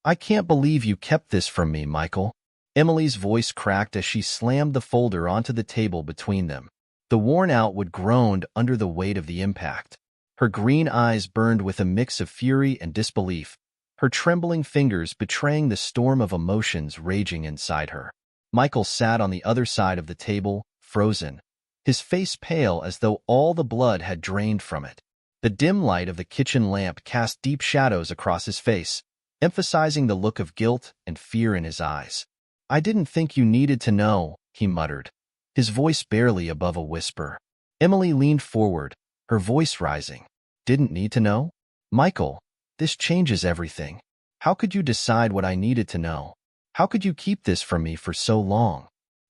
I can't believe you kept this from me, Michael. Emily's voice cracked as she slammed the folder onto the table between them. The worn-out wood groaned under the weight of the impact. Her green eyes burned with a mix of fury and disbelief, her trembling fingers betraying the storm of emotions raging inside her. Michael sat on the other side of the table, frozen, his face pale as though all the blood had drained from it. The dim light of the kitchen lamp cast deep shadows across his face, emphasizing the look of guilt and fear in his eyes. I didn't think you needed to know, he muttered, his voice barely above a whisper. Emily leaned forward, her voice rising. Didn't need to know? Michael, this changes everything. How could you decide what I needed to know? How could you keep this from me for so long?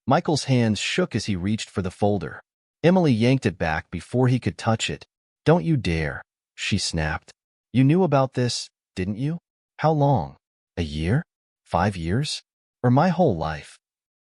Michael's hands shook as he reached for the folder. Emily yanked it back before he could touch it. Don't you dare, she snapped. You knew about this, didn't you? How long? A year? 5 years? Or my whole life?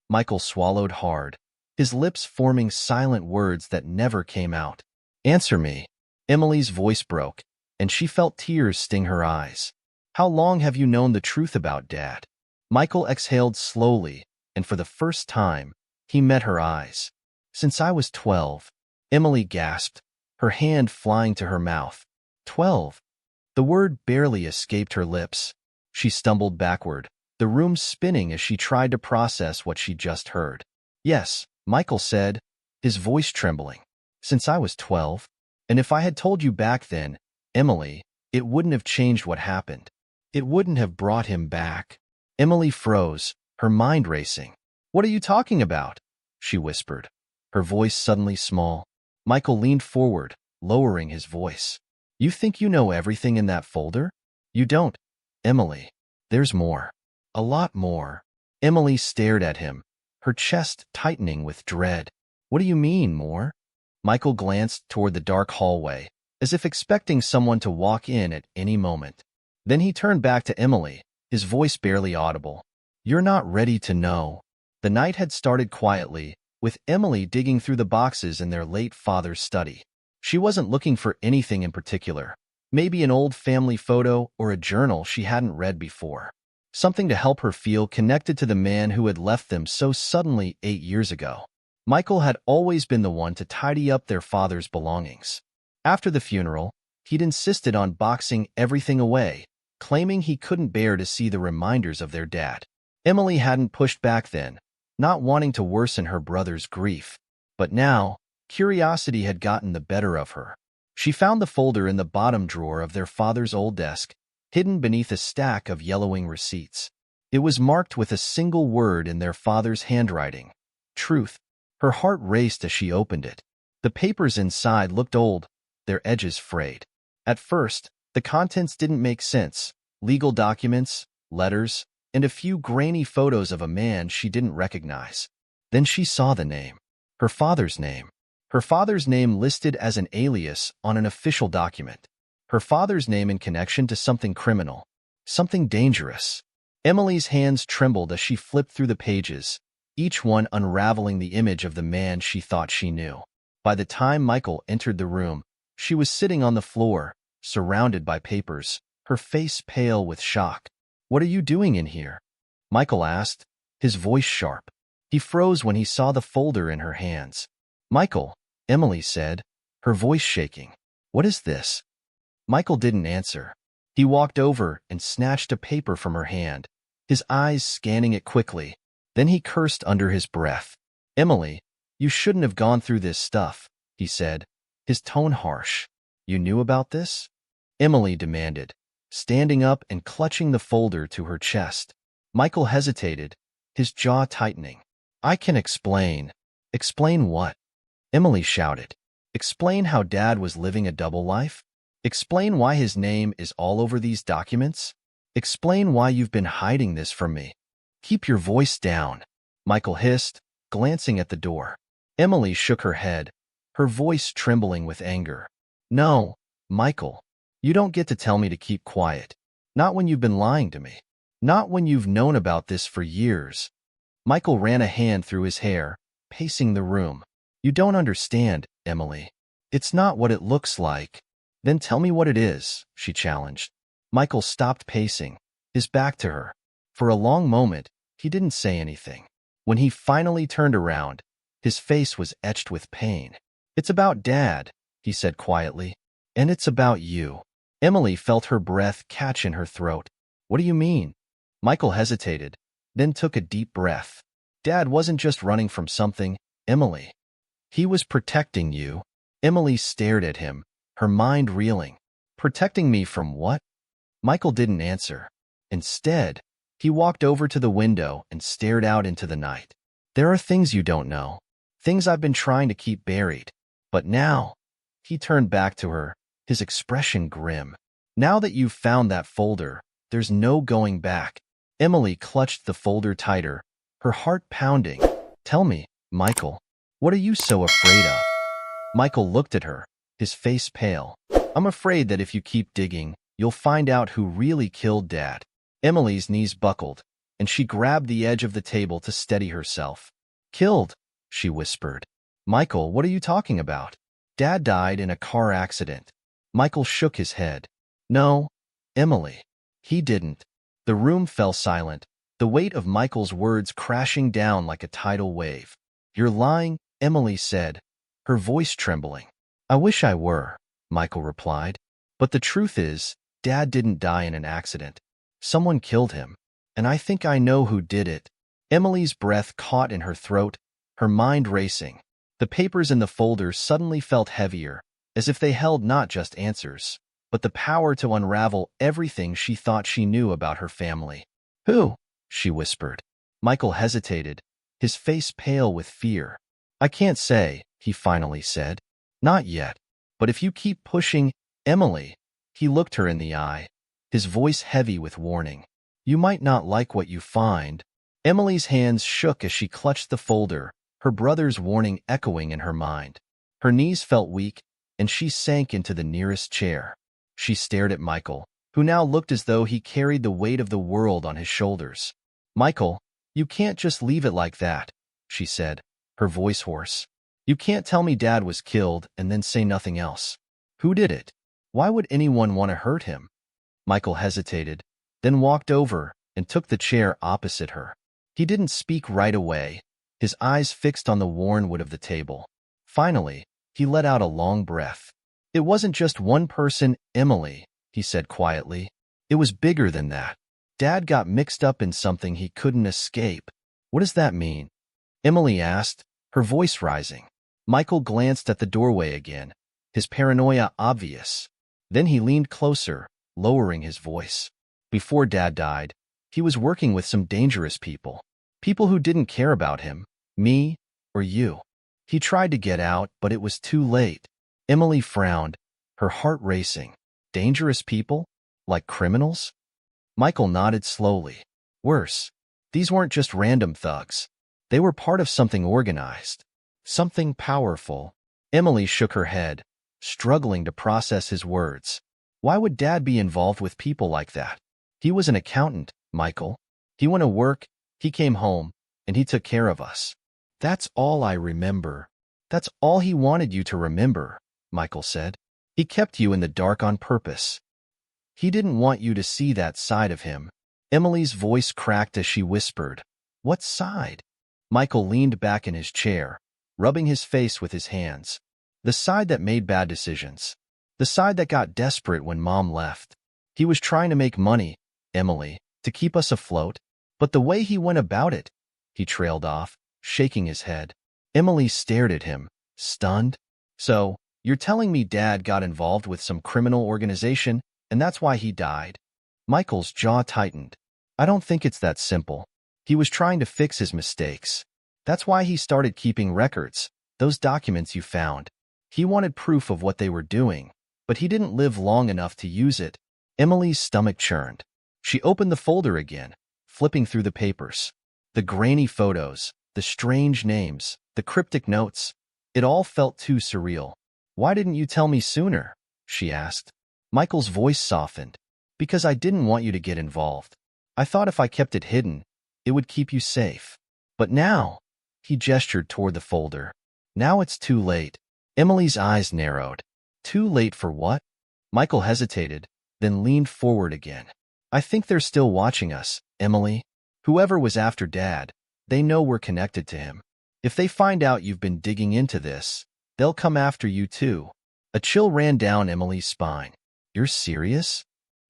Michael swallowed hard, his lips forming silent words that never came out. Answer me. Emily's voice broke, and she felt tears sting her eyes. How long have you known the truth about Dad? Michael exhaled slowly, and for the first time, he met her eyes. Since I was 12, Emily gasped, her hand flying to her mouth. 12. The word barely escaped her lips. She stumbled backward, the room spinning as she tried to process what she just heard. Yes, Michael said, his voice trembling. Since I was 12. And if I had told you back then, Emily, it wouldn't have changed what happened. It wouldn't have brought him back. Emily froze, her mind racing. What are you talking about? She whispered, her voice suddenly small. Michael leaned forward, lowering his voice. You think you know everything in that folder? You don't, Emily. There's more. A lot more. Emily stared at him, her chest tightening with dread. What do you mean, more? Michael glanced toward the dark hallway, as if expecting someone to walk in at any moment. Then he turned back to Emily, his voice barely audible. You're not ready to know. The night had started quietly, with Emily digging through the boxes in their late father's study. She wasn't looking for anything in particular. Maybe an old family photo or a journal she hadn't read before. Something to help her feel connected to the man who had left them so suddenly 8 years ago. Michael had always been the one to tidy up their father's belongings. After the funeral, he'd insisted on boxing everything away, claiming he couldn't bear to see the reminders of their dad. Emily hadn't pushed back then, not wanting to worsen her brother's grief. But now, curiosity had gotten the better of her. She found the folder in the bottom drawer of their father's old desk, hidden beneath a stack of yellowing receipts. It was marked with a single word in their father's handwriting. Truth. Her heart raced as she opened it. The papers inside looked old, their edges frayed. At first, the contents didn't make sense. Legal documents, letters, and a few grainy photos of a man she didn't recognize. Then she saw the name. Her father's name. Her father's name listed as an alias on an official document. Her father's name in connection to something criminal. Something dangerous. Emily's hands trembled as she flipped through the pages, each one unraveling the image of the man she thought she knew. By the time Michael entered the room, she was sitting on the floor, surrounded by papers, her face pale with shock. What are you doing in here? Michael asked, his voice sharp. He froze when he saw the folder in her hands. Michael, Emily said, her voice shaking. What is this? Michael didn't answer. He walked over and snatched a paper from her hand, his eyes scanning it quickly. Then he cursed under his breath. Emily, you shouldn't have gone through this stuff, he said, his tone harsh. You knew about this? Emily demanded, standing up and clutching the folder to her chest. Michael hesitated, his jaw tightening. I can explain. Explain what? Emily shouted. Explain how Dad was living a double life? Explain why his name is all over these documents? Explain why you've been hiding this from me. Keep your voice down, Michael hissed, glancing at the door. Emily shook her head, her voice trembling with anger. No, Michael, you don't get to tell me to keep quiet. Not when you've been lying to me. Not when you've known about this for years. Michael ran a hand through his hair, pacing the room. You don't understand, Emily. It's not what it looks like. Then tell me what it is, she challenged. Michael stopped pacing, his back to her. For a long moment, he didn't say anything. When he finally turned around, his face was etched with pain. "It's about Dad," he said quietly. "And it's about you." Emily felt her breath catch in her throat. "What do you mean?" Michael hesitated, then took a deep breath. "Dad wasn't just running from something, Emily. He was protecting you." Emily stared at him, her mind reeling. "Protecting me from what?" Michael didn't answer. Instead, he walked over to the window and stared out into the night. "There are things you don't know. Things I've been trying to keep buried. But now," he turned back to her, his expression grim. "Now that you've found that folder, there's no going back." Emily clutched the folder tighter, her heart pounding. "Tell me, Michael, what are you so afraid of?" Michael looked at her, his face pale. "I'm afraid that if you keep digging, you'll find out who really killed Dad." Emily's knees buckled, and she grabbed the edge of the table to steady herself. "Killed?" she whispered. "Michael, what are you talking about?" "Dad died in a car accident." Michael shook his head. "No, Emily, he didn't." The room fell silent, the weight of Michael's words crashing down like a tidal wave. "You're lying," Emily said, her voice trembling. "I wish I were," Michael replied. "But the truth is, Dad didn't die in an accident. Someone killed him, and I think I know who did it." Emily's breath caught in her throat, her mind racing. The papers in the folder suddenly felt heavier, as if they held not just answers, but the power to unravel everything she thought she knew about her family. "Who?" she whispered. Michael hesitated, his face pale with fear. "I can't say," he finally said. "Not yet. But if you keep pushing, Emily," he looked her in the eye, his voice heavy with warning, "you might not like what you find." Emily's hands shook as she clutched the folder, her brother's warning echoing in her mind. Her knees felt weak, and she sank into the nearest chair. She stared at Michael, who now looked as though he carried the weight of the world on his shoulders. "Michael, you can't just leave it like that," she said, her voice hoarse. "You can't tell me Dad was killed and then say nothing else. Who did it? Why would anyone want to hurt him?" Michael hesitated, then walked over and took the chair opposite her. He didn't speak right away, his eyes fixed on the worn wood of the table. Finally, he let out a long breath. "It wasn't just one person, Emily," he said quietly. "It was bigger than that. Dad got mixed up in something he couldn't escape." "What does that mean?" Emily asked, her voice rising. Michael glanced at the doorway again, his paranoia obvious. Then he leaned closer, lowering his voice. "Before Dad died, he was working with some dangerous people. People who didn't care about him, me, or you. He tried to get out, but it was too late." Emily frowned, her heart racing. "Dangerous people? Like criminals?" Michael nodded slowly. "Worse. These weren't just random thugs. They were part of something organized. Something powerful." Emily shook her head, struggling to process his words. "Why would Dad be involved with people like that? He was an accountant, Michael. He went to work, he came home, and he took care of us. That's all I remember." "That's all he wanted you to remember," Michael said. "He kept you in the dark on purpose. He didn't want you to see that side of him." Emily's voice cracked as she whispered, "What side?" Michael leaned back in his chair, rubbing his face with his hands. "The side that made bad decisions. The side that got desperate when Mom left. He was trying to make money, Emily, to keep us afloat. But the way he went about it," he trailed off, shaking his head. Emily stared at him, stunned. "So, you're telling me Dad got involved with some criminal organization, and that's why he died?" Michael's jaw tightened. "I don't think it's that simple. He was trying to fix his mistakes. That's why he started keeping records, those documents you found. He wanted proof of what they were doing, but he didn't live long enough to use it." Emily's stomach churned. She opened the folder again, flipping through the papers. The grainy photos, the strange names, the cryptic notes. It all felt too surreal. "Why didn't you tell me sooner?" she asked. Michael's voice softened. "Because I didn't want you to get involved. I thought if I kept it hidden, it would keep you safe. But now," he gestured toward the folder, "now it's too late." Emily's eyes narrowed. "Too late for what?" Michael hesitated, then leaned forward again. I think they're still watching us, Emily. Whoever was after Dad, they know we're connected to him. If they find out you've been digging into this, they'll come after you too. A chill ran down Emily's spine. You're serious?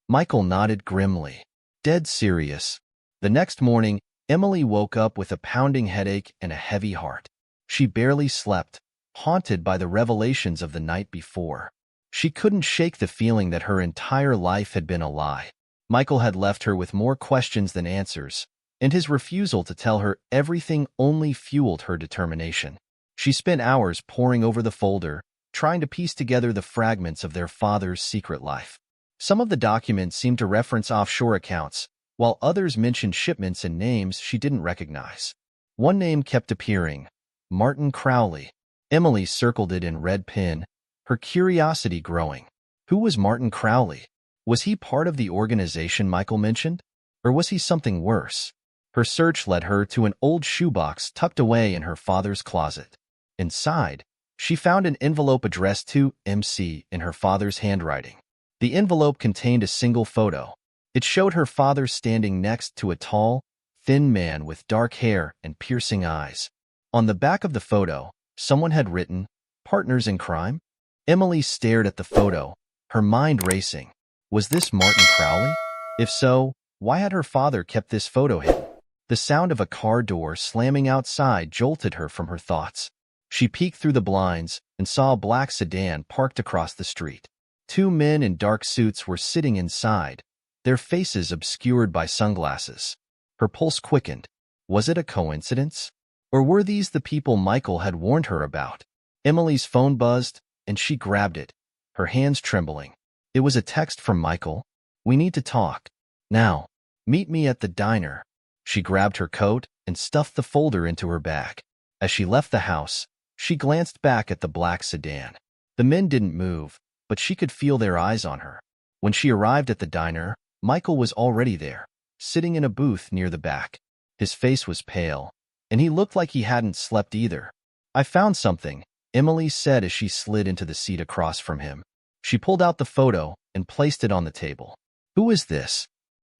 Michael nodded grimly. Dead serious. The next morning, Emily woke up with a pounding headache and a heavy heart. She barely slept, haunted by the revelations of the night before. She couldn't shake the feeling that her entire life had been a lie. Michael had left her with more questions than answers, and his refusal to tell her everything only fueled her determination. She spent hours poring over the folder, trying to piece together the fragments of their father's secret life. Some of the documents seemed to reference offshore accounts, while others mentioned shipments and names she didn't recognize. One name kept appearing, Martin Crowley. Emily circled it in red pen, her curiosity growing. Who was Martin Crowley? Was he part of the organization Michael mentioned? Or was he something worse? Her search led her to an old shoebox tucked away in her father's closet. Inside, she found an envelope addressed to MC in her father's handwriting. The envelope contained a single photo. It showed her father standing next to a tall, thin man with dark hair and piercing eyes. On the back of the photo, someone had written, "Partners in crime?" Emily stared at the photo, her mind racing. Was this Martin Crowley? If so, why had her father kept this photo hidden? The sound of a car door slamming outside jolted her from her thoughts. She peeked through the blinds and saw a black sedan parked across the street. Two men in dark suits were sitting inside, their faces obscured by sunglasses. Her pulse quickened. Was it a coincidence? Or were these the people Michael had warned her about? Emily's phone buzzed, and she grabbed it, her hands trembling. It was a text from Michael. "We need to talk. Now. Meet me at the diner." She grabbed her coat and stuffed the folder into her bag. As she left the house, she glanced back at the black sedan. The men didn't move, but she could feel their eyes on her. When she arrived at the diner, Michael was already there, sitting in a booth near the back. His face was pale, and he looked like he hadn't slept either. "I found something," Emily said as she slid into the seat across from him. She pulled out the photo and placed it on the table. "Who is this?"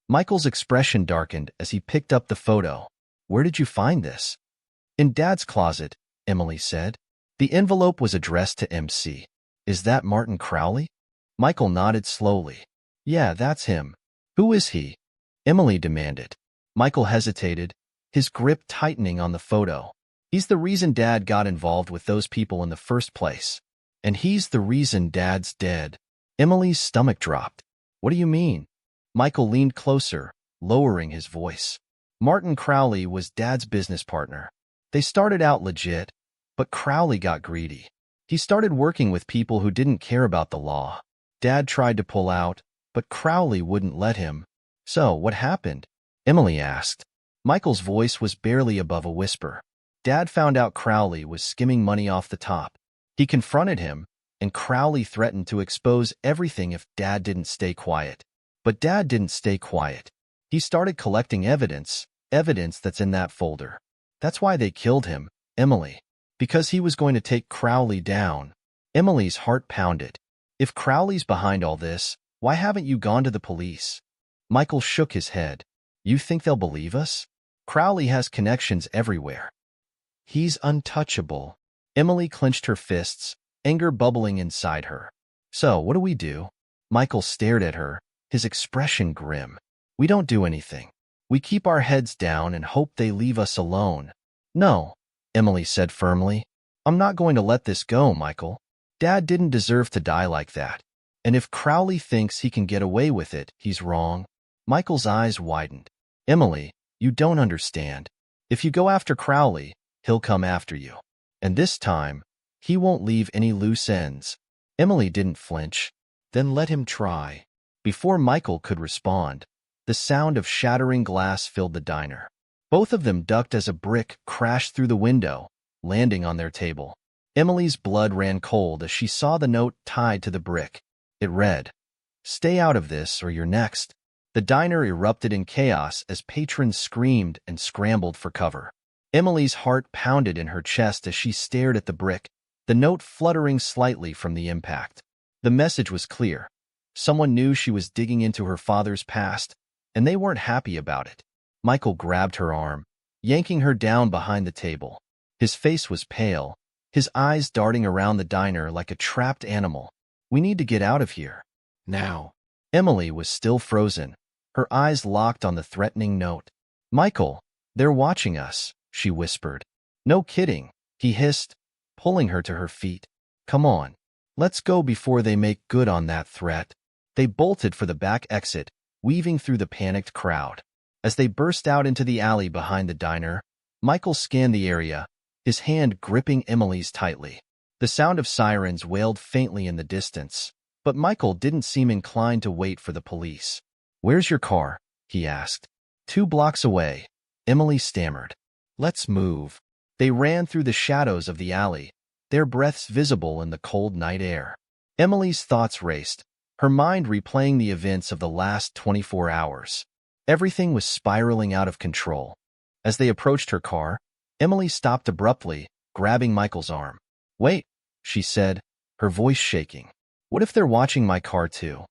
Michael's expression darkened as he picked up the photo. "Where did you find this?" "In Dad's closet," Emily said. The envelope was addressed to MC. "Is that Martin Crowley?" Michael nodded slowly. "Yeah, that's him." "Who is he?" Emily demanded. Michael hesitated, his grip tightening on the photo. "He's the reason Dad got involved with those people in the first place. And he's the reason Dad's dead." Emily's stomach dropped. "What do you mean?" Michael leaned closer, lowering his voice. "Martin Crowley was Dad's business partner. They started out legit, but Crowley got greedy. He started working with people who didn't care about the law. Dad tried to pull out, but Crowley wouldn't let him." "So, what happened?" Emily asked. Michael's voice was barely above a whisper. "Dad found out Crowley was skimming money off the top. He confronted him, and Crowley threatened to expose everything if Dad didn't stay quiet. But Dad didn't stay quiet. He started collecting evidence that's in that folder. That's why they killed him, Emily. Because he was going to take Crowley down." Emily's heart pounded. "If Crowley's behind all this, why haven't you gone to the police?" Michael shook his head. "You think they'll believe us? Crowley has connections everywhere. He's untouchable." Emily clenched her fists, anger bubbling inside her. "So, what do we do?" Michael stared at her, his expression grim. "We don't do anything. We keep our heads down and hope they leave us alone." "No," Emily said firmly. "I'm not going to let this go, Michael. Dad didn't deserve to die like that. And if Crowley thinks he can get away with it, he's wrong." Michael's eyes widened. "Emily, you don't understand. If you go after Crowley, he'll come after you. And this time, he won't leave any loose ends." Emily didn't flinch. "Then let him try." Before Michael could respond, the sound of shattering glass filled the diner. Both of them ducked as a brick crashed through the window, landing on their table. Emily's blood ran cold as she saw the note tied to the brick. It read, "Stay out of this or you're next." The diner erupted in chaos as patrons screamed and scrambled for cover. Emily's heart pounded in her chest as she stared at the brick, the note fluttering slightly from the impact. The message was clear. Someone knew she was digging into her father's past, and they weren't happy about it. Michael grabbed her arm, yanking her down behind the table. His face was pale, his eyes darting around the diner like a trapped animal. We need to get out of here. Now. Emily was still frozen, her eyes locked on the threatening note. Michael, they're watching us, she whispered. No kidding, he hissed, pulling her to her feet. Come on. Let's go before they make good on that threat. They bolted for the back exit, weaving through the panicked crowd. As they burst out into the alley behind the diner, Michael scanned the area, his hand gripping Emily's tightly. The sound of sirens wailed faintly in the distance, but Michael didn't seem inclined to wait for the police. Where's your car? He asked. 2 blocks away, Emily stammered. Let's move. They ran through the shadows of the alley, their breaths visible in the cold night air. Emily's thoughts raced, her mind replaying the events of the last 24 hours. Everything was spiraling out of control. As they approached her car, Emily stopped abruptly, grabbing Michael's arm. Wait, she said, her voice shaking. What if they're watching my car too?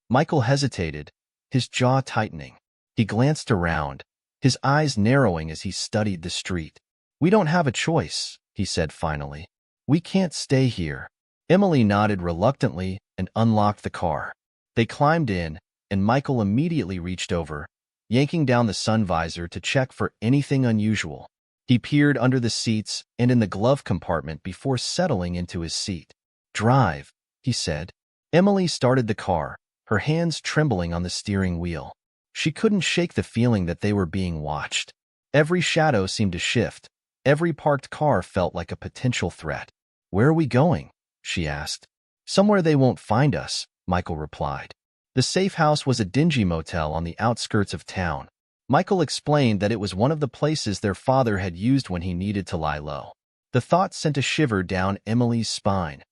Michael hesitated, his jaw tightening. He glanced around, his eyes narrowing as he studied the street. We don't have a choice, he said finally. We can't stay here. Emily nodded reluctantly and unlocked the car. They climbed in, and Michael immediately reached over, yanking down the sun visor to check for anything unusual. He peered under the seats and in the glove compartment before settling into his seat. Drive, he said. Emily started the car, her hands trembling on the steering wheel. She couldn't shake the feeling that they were being watched. Every shadow seemed to shift. Every parked car felt like a potential threat. Where are we going? She asked. Somewhere they won't find us, Michael replied. The safe house was a dingy motel on the outskirts of town. Michael explained that it was one of the places their father had used when he needed to lie low. The thought sent a shiver down Emily's spine.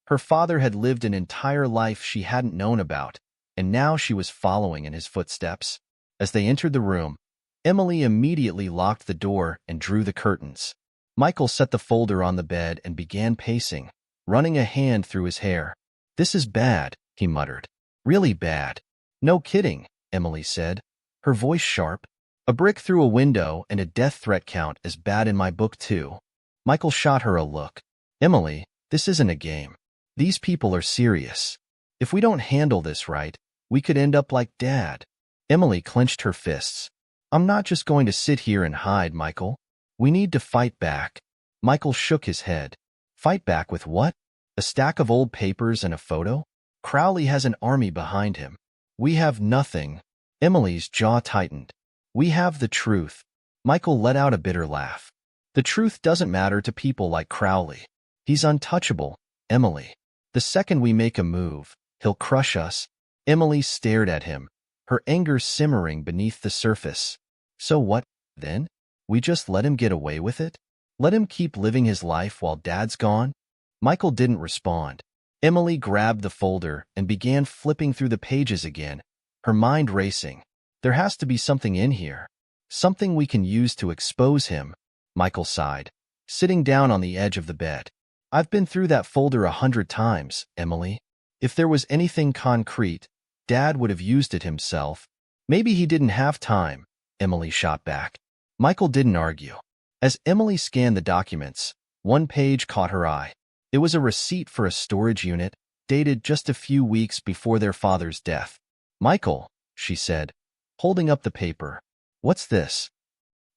Her father had lived an entire life she hadn't known about, and now she was following in his footsteps. As they entered the room, Emily immediately locked the door and drew the curtains. Michael set the folder on the bed and began pacing, running a hand through his hair. This is bad, he muttered. Really bad. No kidding, Emily said, her voice sharp. A brick through a window and a death threat count as bad in my book too. Michael shot her a look. Emily, this isn't a game. These people are serious. If we don't handle this right, we could end up like Dad. Emily clenched her fists. I'm not just going to sit here and hide, Michael. We need to fight back. Michael shook his head. Fight back with what? A stack of old papers and a photo? Crowley has an army behind him. We have nothing. Emily's jaw tightened. We have the truth. Michael let out a bitter laugh. The truth doesn't matter to people like Crowley. He's untouchable, Emily. The second we make a move, he'll crush us. Emily stared at him, her anger simmering beneath the surface. So what, then? We just let him get away with it? Let him keep living his life while Dad's gone? Michael didn't respond. Emily grabbed the folder and began flipping through the pages again, her mind racing. There has to be something in here. Something we can use to expose him, Michael sighed, sitting down on the edge of the bed. I've been through that folder 100 times, Emily. If there was anything concrete, Dad would have used it himself. Maybe he didn't have time, Emily shot back. Michael didn't argue. As Emily scanned the documents, one page caught her eye. It was a receipt for a storage unit, dated just a few weeks before their father's death. Michael, she said, holding up the paper. What's this?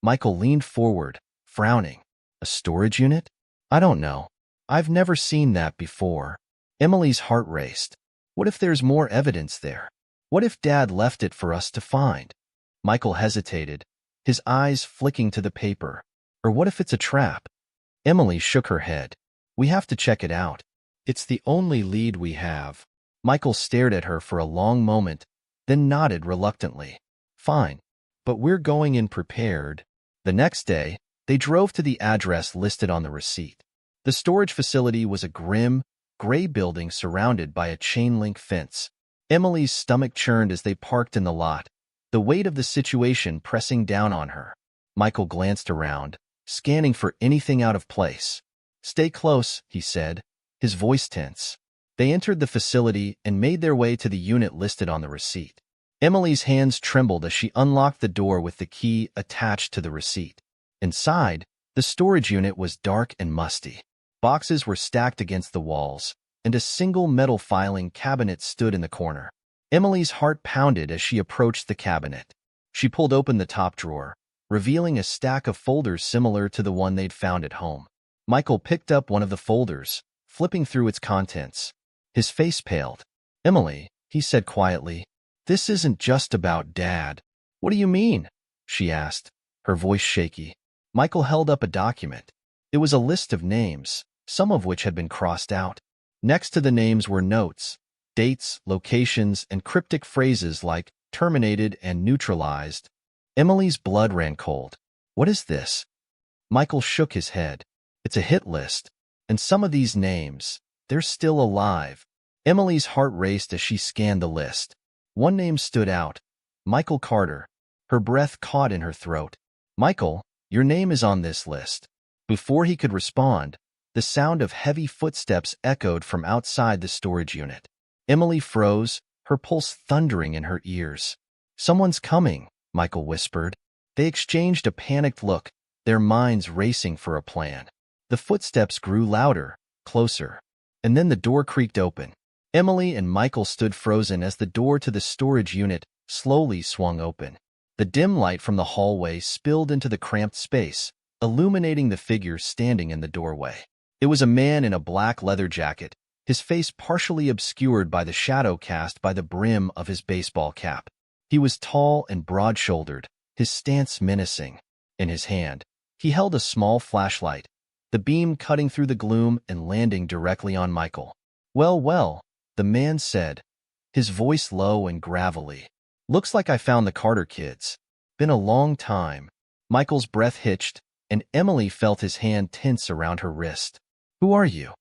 Michael leaned forward, frowning. A storage unit? I don't know. I've never seen that before. Emily's heart raced. What if there's more evidence there? What if Dad left it for us to find? Michael hesitated, his eyes flicking to the paper. Or what if it's a trap? Emily shook her head. We have to check it out. It's the only lead we have. Michael stared at her for a long moment, then nodded reluctantly. Fine, but we're going in prepared. The next day, they drove to the address listed on the receipt. The storage facility was a grim, gray building surrounded by a chain-link fence. Emily's stomach churned as they parked in the lot, the weight of the situation pressing down on her. Michael glanced around, scanning for anything out of place. Stay close, he said, his voice tense. They entered the facility and made their way to the unit listed on the receipt. Emily's hands trembled as she unlocked the door with the key attached to the receipt. Inside, the storage unit was dark and musty. Boxes were stacked against the walls, and a single metal filing cabinet stood in the corner. Emily's heart pounded as she approached the cabinet. She pulled open the top drawer, revealing a stack of folders similar to the one they'd found at home. Michael picked up one of the folders, flipping through its contents. His face paled. "Emily," he said quietly, "this isn't just about Dad." "What do you mean?" she asked, her voice shaky. Michael held up a document. It was a list of names, some of which had been crossed out. Next to the names were notes, dates, locations, and cryptic phrases like terminated and neutralized. Emily's blood ran cold. "What is this?" Michael shook his head. "It's a hit list. And some of these names, they're still alive." Emily's heart raced as she scanned the list. One name stood out. Michael Carter. Her breath caught in her throat. "Michael, your name is on this list." Before he could respond, the sound of heavy footsteps echoed from outside the storage unit. Emily froze, her pulse thundering in her ears. "Someone's coming," Michael whispered. They exchanged a panicked look, their minds racing for a plan. The footsteps grew louder, closer, and then the door creaked open. Emily and Michael stood frozen as the door to the storage unit slowly swung open. The dim light from the hallway spilled into the cramped space, illuminating the figure standing in the doorway. It was a man in a black leather jacket, his face partially obscured by the shadow cast by the brim of his baseball cap. He was tall and broad-shouldered, his stance menacing. In his hand, he held a small flashlight, the beam cutting through the gloom and landing directly on Michael. "Well, well," the man said, his voice low and gravelly. "Looks like I found the Carter kids. Been a long time." Michael's breath hitched, and Emily felt his hand tense around her wrist. "Who are you?"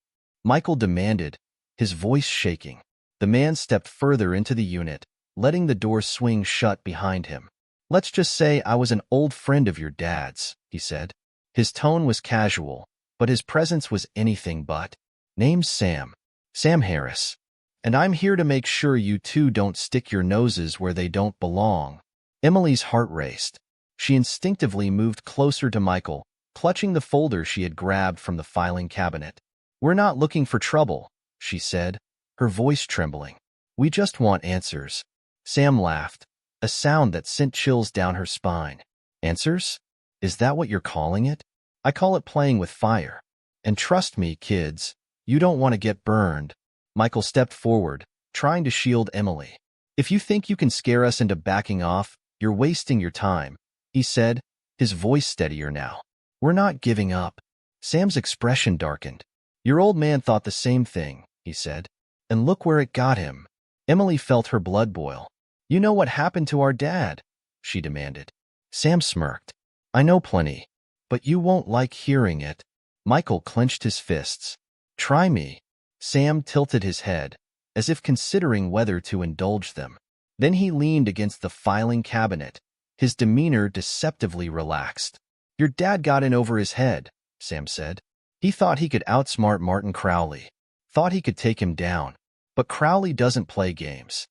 Michael demanded, his voice shaking. The man stepped further into the unit, letting the door swing shut behind him. "Let's just say I was an old friend of your dad's," he said. His tone was casual, but his presence was anything but. "Name's Sam. Sam Harris. And I'm here to make sure you two don't stick your noses where they don't belong." Emily's heart raced. She instinctively moved closer to Michael, clutching the folder she had grabbed from the filing cabinet. "We're not looking for trouble," she said, her voice trembling. "We just want answers." Sam laughed, a sound that sent chills down her spine. "Answers? Is that what you're calling it? I call it playing with fire. And trust me, kids, you don't want to get burned." Michael stepped forward, trying to shield Emily. "If you think you can scare us into backing off, you're wasting your time," he said, his voice steadier now. "We're not giving up." Sam's expression darkened. "Your old man thought the same thing," he said. "And look where it got him." Emily felt her blood boil. "You know what happened to our dad?" she demanded. Sam smirked. "I know plenty, but you won't like hearing it." Michael clenched his fists. "Try me." Sam tilted his head, as if considering whether to indulge them. Then he leaned against the filing cabinet, his demeanor deceptively relaxed. "Your dad got in over his head," Sam said. "He thought he could outsmart Martin Crowley, thought he could take him down. But Crowley doesn't play games.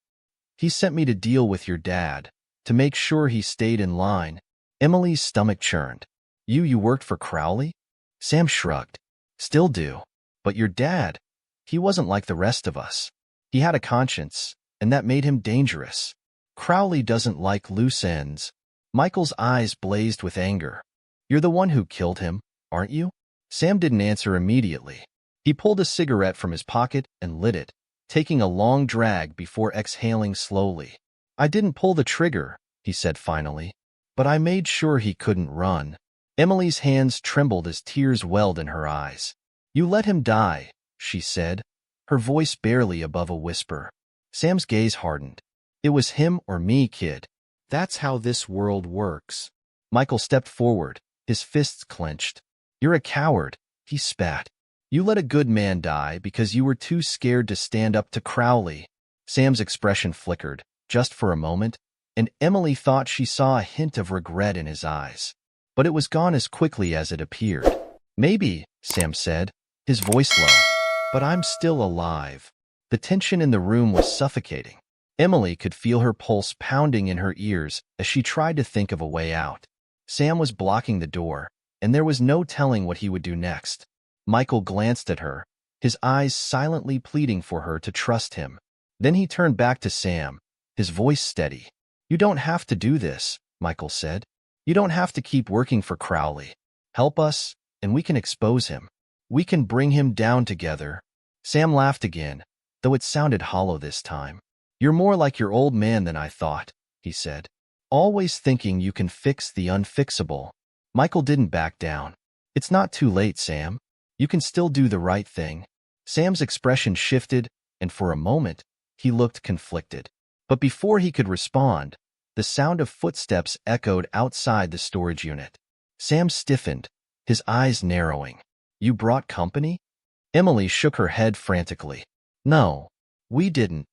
He sent me to deal with your dad, to make sure he stayed in line." Emily's stomach churned. You worked for Crowley?" Sam shrugged. "Still do. But your dad, he wasn't like the rest of us. He had a conscience, and that made him dangerous. Crowley doesn't like loose ends." Michael's eyes blazed with anger. "You're the one who killed him, aren't you?" Sam didn't answer immediately. He pulled a cigarette from his pocket and lit it, taking a long drag before exhaling slowly. "I didn't pull the trigger," he said finally, "but I made sure he couldn't run." Emily's hands trembled as tears welled in her eyes. "You let him die," she said, her voice barely above a whisper. Sam's gaze hardened. "It was him or me, kid. That's how this world works." Michael stepped forward, his fists clenched. "You're a coward," he spat. "You let a good man die because you were too scared to stand up to Crowley." Sam's expression flickered, just for a moment, and Emily thought she saw a hint of regret in his eyes. But it was gone as quickly as it appeared. "Maybe," Sam said, his voice low, "but I'm still alive." The tension in the room was suffocating. Emily could feel her pulse pounding in her ears as she tried to think of a way out. Sam was blocking the door, and there was no telling what he would do next. Michael glanced at her, his eyes silently pleading for her to trust him. Then he turned back to Sam, his voice steady. "You don't have to do this," Michael said. "You don't have to keep working for Crowley. Help us, and we can expose him. We can bring him down together." Sam laughed again, though it sounded hollow this time. "You're more like your old man than I thought," he said. "Always thinking you can fix the unfixable." Michael didn't back down. "It's not too late, Sam. You can still do the right thing." Sam's expression shifted, and for a moment, he looked conflicted. But before he could respond, the sound of footsteps echoed outside the storage unit. Sam stiffened, his eyes narrowing. "You brought company?" Emily shook her head frantically. "No, we didn't."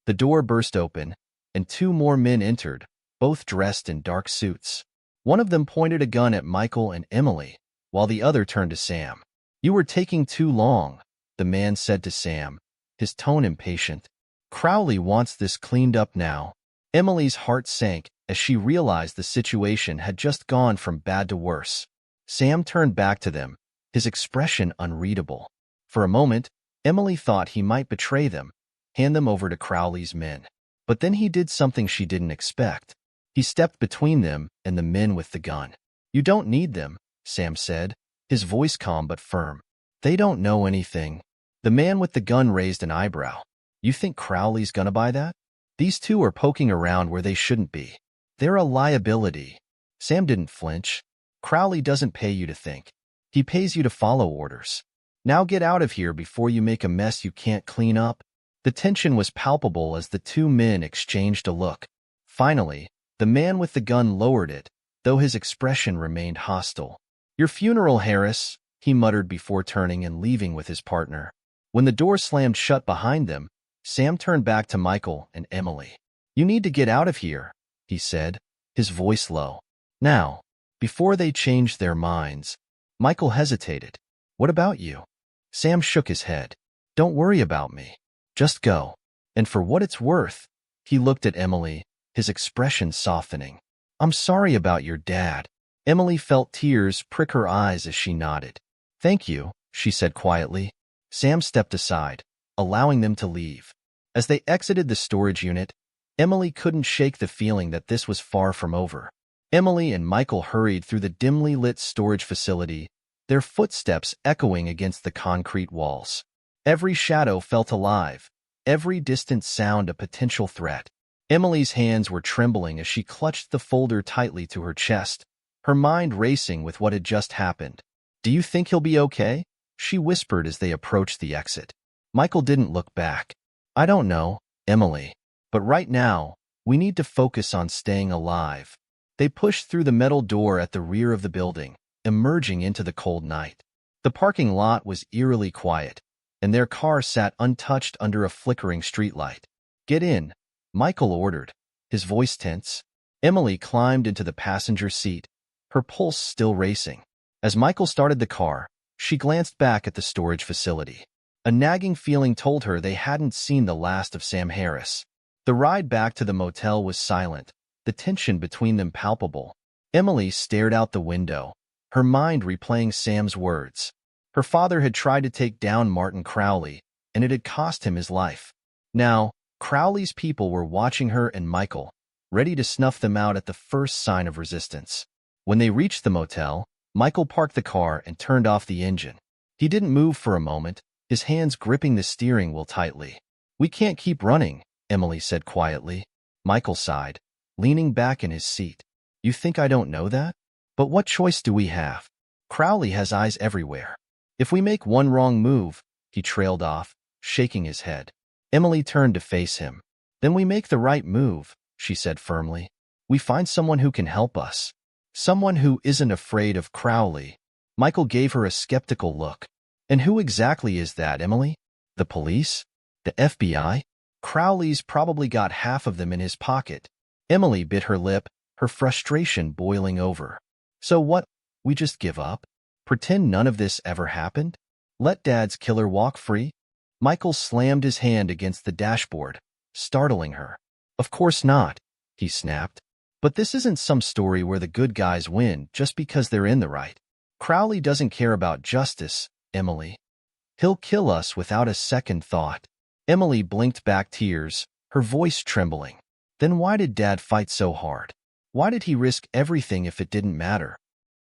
The door burst open, and two more men entered, both dressed in dark suits. One of them pointed a gun at Michael and Emily, while the other turned to Sam. "You were taking too long," the man said to Sam, his tone impatient. "Crowley wants this cleaned up now." Emily's heart sank as she realized the situation had just gone from bad to worse. Sam turned back to them, his expression unreadable. For a moment, Emily thought he might betray them, hand them over to Crowley's men. But then he did something she didn't expect. He stepped between them and the men with the gun. "You don't need them," Sam said, his voice calm but firm. "They don't know anything." The man with the gun raised an eyebrow. "You think Crowley's gonna buy that? These two are poking around where they shouldn't be. They're a liability." Sam didn't flinch. "Crowley doesn't pay you to think. He pays you to follow orders. Now get out of here before you make a mess you can't clean up." The tension was palpable as the two men exchanged a look. Finally, the man with the gun lowered it, though his expression remained hostile. "Your funeral, Harris," he muttered before turning and leaving with his partner. When the door slammed shut behind them, Sam turned back to Michael and Emily. "You need to get out of here," he said, his voice low. "Now, before they change their minds." Michael hesitated. "What about you?" Sam shook his head. "Don't worry about me. Just go. And for what it's worth," he looked at Emily, his expression softening. "I'm sorry about your dad." Emily felt tears prick her eyes as she nodded. "Thank you," she said quietly. Sam stepped aside, allowing them to leave. As they exited the storage unit, Emily couldn't shake the feeling that this was far from over. Emily and Michael hurried through the dimly lit storage facility, their footsteps echoing against the concrete walls. Every shadow felt alive, every distant sound a potential threat. Emily's hands were trembling as she clutched the folder tightly to her chest, her mind racing with what had just happened. "Do you think he'll be okay?" she whispered as they approached the exit. Michael didn't look back. "I don't know, Emily. But right now, we need to focus on staying alive." They pushed through the metal door at the rear of the building, emerging into the cold night. The parking lot was eerily quiet, and their car sat untouched under a flickering streetlight. "Get in," Michael ordered, his voice tense. Emily climbed into the passenger seat, her pulse still racing. As Michael started the car, she glanced back at the storage facility. A nagging feeling told her they hadn't seen the last of Sam Harris. The ride back to the motel was silent, the tension between them palpable. Emily stared out the window, her mind replaying Sam's words. Her father had tried to take down Martin Crowley, and it had cost him his life. Now, Crowley's people were watching her and Michael, ready to snuff them out at the first sign of resistance. When they reached the motel, Michael parked the car and turned off the engine. He didn't move for a moment, his hands gripping the steering wheel tightly. "We can't keep running," Emily said quietly. Michael sighed, leaning back in his seat. "You think I don't know that? But what choice do we have? Crowley has eyes everywhere. If we make one wrong move," he trailed off, shaking his head. Emily turned to face him. "Then we make the right move," she said firmly. "We find someone who can help us. Someone who isn't afraid of Crowley." Michael gave her a skeptical look. "And who exactly is that, Emily? The police? The FBI? Crowley's probably got half of them in his pocket." Emily bit her lip, her frustration boiling over. "So what? We just give up? Pretend none of this ever happened? Let Dad's killer walk free?" Michael slammed his hand against the dashboard, startling her. Of course not, he snapped. But this isn't some story where the good guys win just because they're in the right. Crowley doesn't care about justice, Emily. He'll kill us without a second thought. Emily blinked back tears, her voice trembling. Then why did Dad fight so hard? Why did he risk everything if it didn't matter?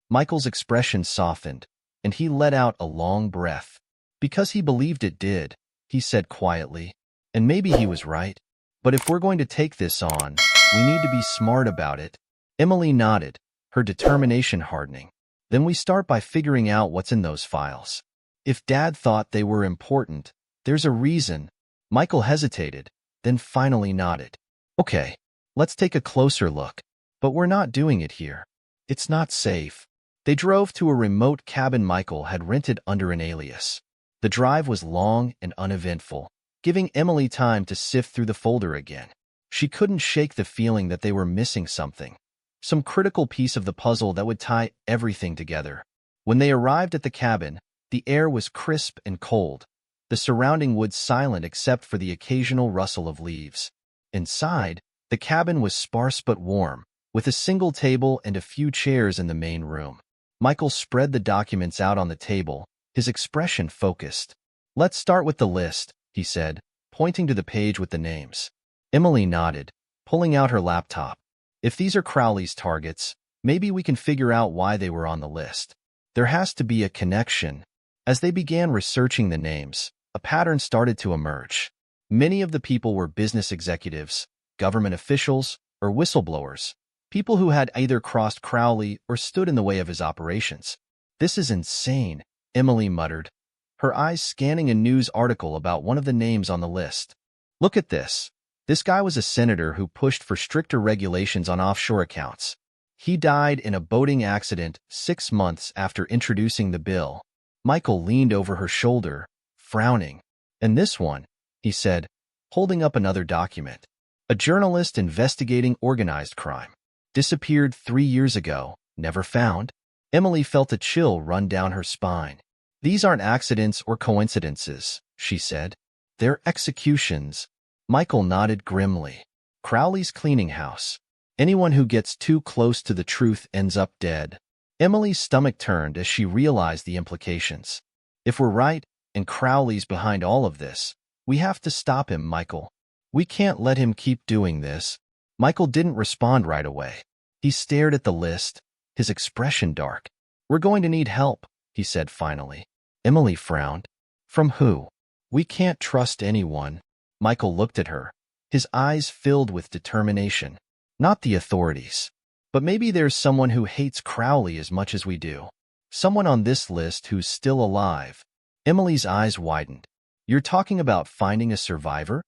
Michael's expression softened, and he let out a long breath. Because he believed it did, he said quietly. And maybe he was right. But if we're going to take this on, we need to be smart about it. Emily nodded, her determination hardening. Then we start by figuring out what's in those files. If Dad thought they were important, there's a reason. Michael hesitated, then finally nodded. Okay, let's take a closer look. But we're not doing it here. It's not safe. They drove to a remote cabin Michael had rented under an alias. The drive was long and uneventful, giving Emily time to sift through the folder again. She couldn't shake the feeling that they were missing something, some critical piece of the puzzle that would tie everything together. When they arrived at the cabin, the air was crisp and cold, the surrounding woods silent except for the occasional rustle of leaves. Inside, the cabin was sparse but warm, with a single table and a few chairs in the main room. Michael spread the documents out on the table, his expression focused. Let's start with the list, he said, pointing to the page with the names. Emily nodded, pulling out her laptop. If these are Crowley's targets, maybe we can figure out why they were on the list. There has to be a connection. As they began researching the names, a pattern started to emerge. Many of the people were business executives, government officials, or whistleblowers, people who had either crossed Crowley or stood in the way of his operations. This is insane, Emily muttered, her eyes scanning a news article about one of the names on the list. Look at this. This guy was a senator who pushed for stricter regulations on offshore accounts. He died in a boating accident 6 months after introducing the bill. Michael leaned over her shoulder, frowning. And this one, he said, holding up another document. A journalist investigating organized crime. Disappeared 3 years ago, never found. Emily felt a chill run down her spine. These aren't accidents or coincidences, she said. They're executions. Michael nodded grimly. Crowley's cleaning house. Anyone who gets too close to the truth ends up dead. Emily's stomach turned as she realized the implications. If we're right, and Crowley's behind all of this, we have to stop him, Michael. We can't let him keep doing this. Michael didn't respond right away. He stared at the list, his expression dark. We're going to need help, he said finally. Emily frowned. From who? We can't trust anyone. Michael looked at her, his eyes filled with determination. Not the authorities. But maybe there's someone who hates Crowley as much as we do. Someone on this list who's still alive. Emily's eyes widened. You're talking about finding a survivor?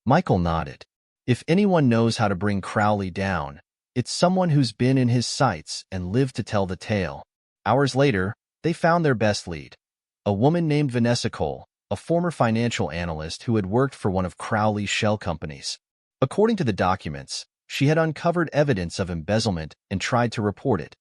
Michael nodded. If anyone knows how to bring Crowley down, it's someone who's been in his sights and lived to tell the tale. Hours later, they found their best lead. A woman named Vanessa Cole, a former financial analyst who had worked for one of Crowley's shell companies. According to the documents, she had uncovered evidence of embezzlement and tried to report it,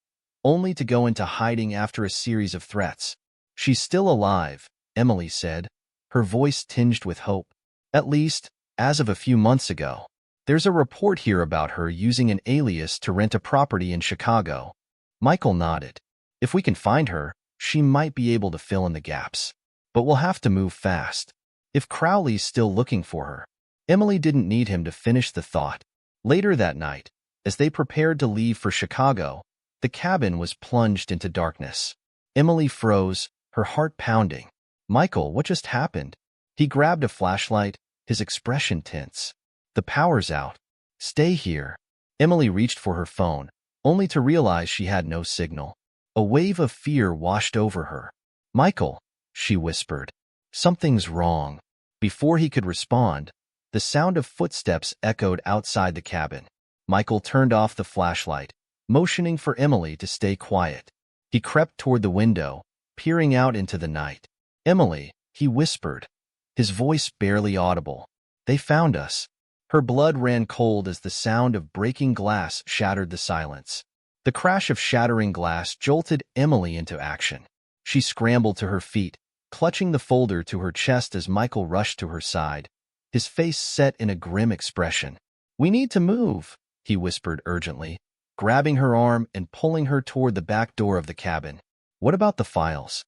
only to go into hiding after a series of threats. She's still alive, Emily said, her voice tinged with hope. At least, as of a few months ago. There's a report here about her using an alias to rent a property in Chicago. Michael nodded. If we can find her, she might be able to fill in the gaps. But we'll have to move fast. If Crowley's still looking for her. Emily didn't need him to finish the thought. Later that night, as they prepared to leave for Chicago, the cabin was plunged into darkness. Emily froze, her heart pounding. Michael, what just happened? He grabbed a flashlight, his expression tense. The power's out. Stay here. Emily reached for her phone, only to realize she had no signal. A wave of fear washed over her. Michael, she whispered. Something's wrong. Before he could respond, the sound of footsteps echoed outside the cabin. Michael turned off the flashlight, motioning for Emily to stay quiet. He crept toward the window, peering out into the night. Emily, he whispered, his voice barely audible. They found us. Her blood ran cold as the sound of breaking glass shattered the silence. The crash of shattering glass jolted Emily into action. She scrambled to her feet, clutching the folder to her chest as Michael rushed to her side, his face set in a grim expression. We need to move, he whispered urgently, grabbing her arm and pulling her toward the back door of the cabin. What about the files?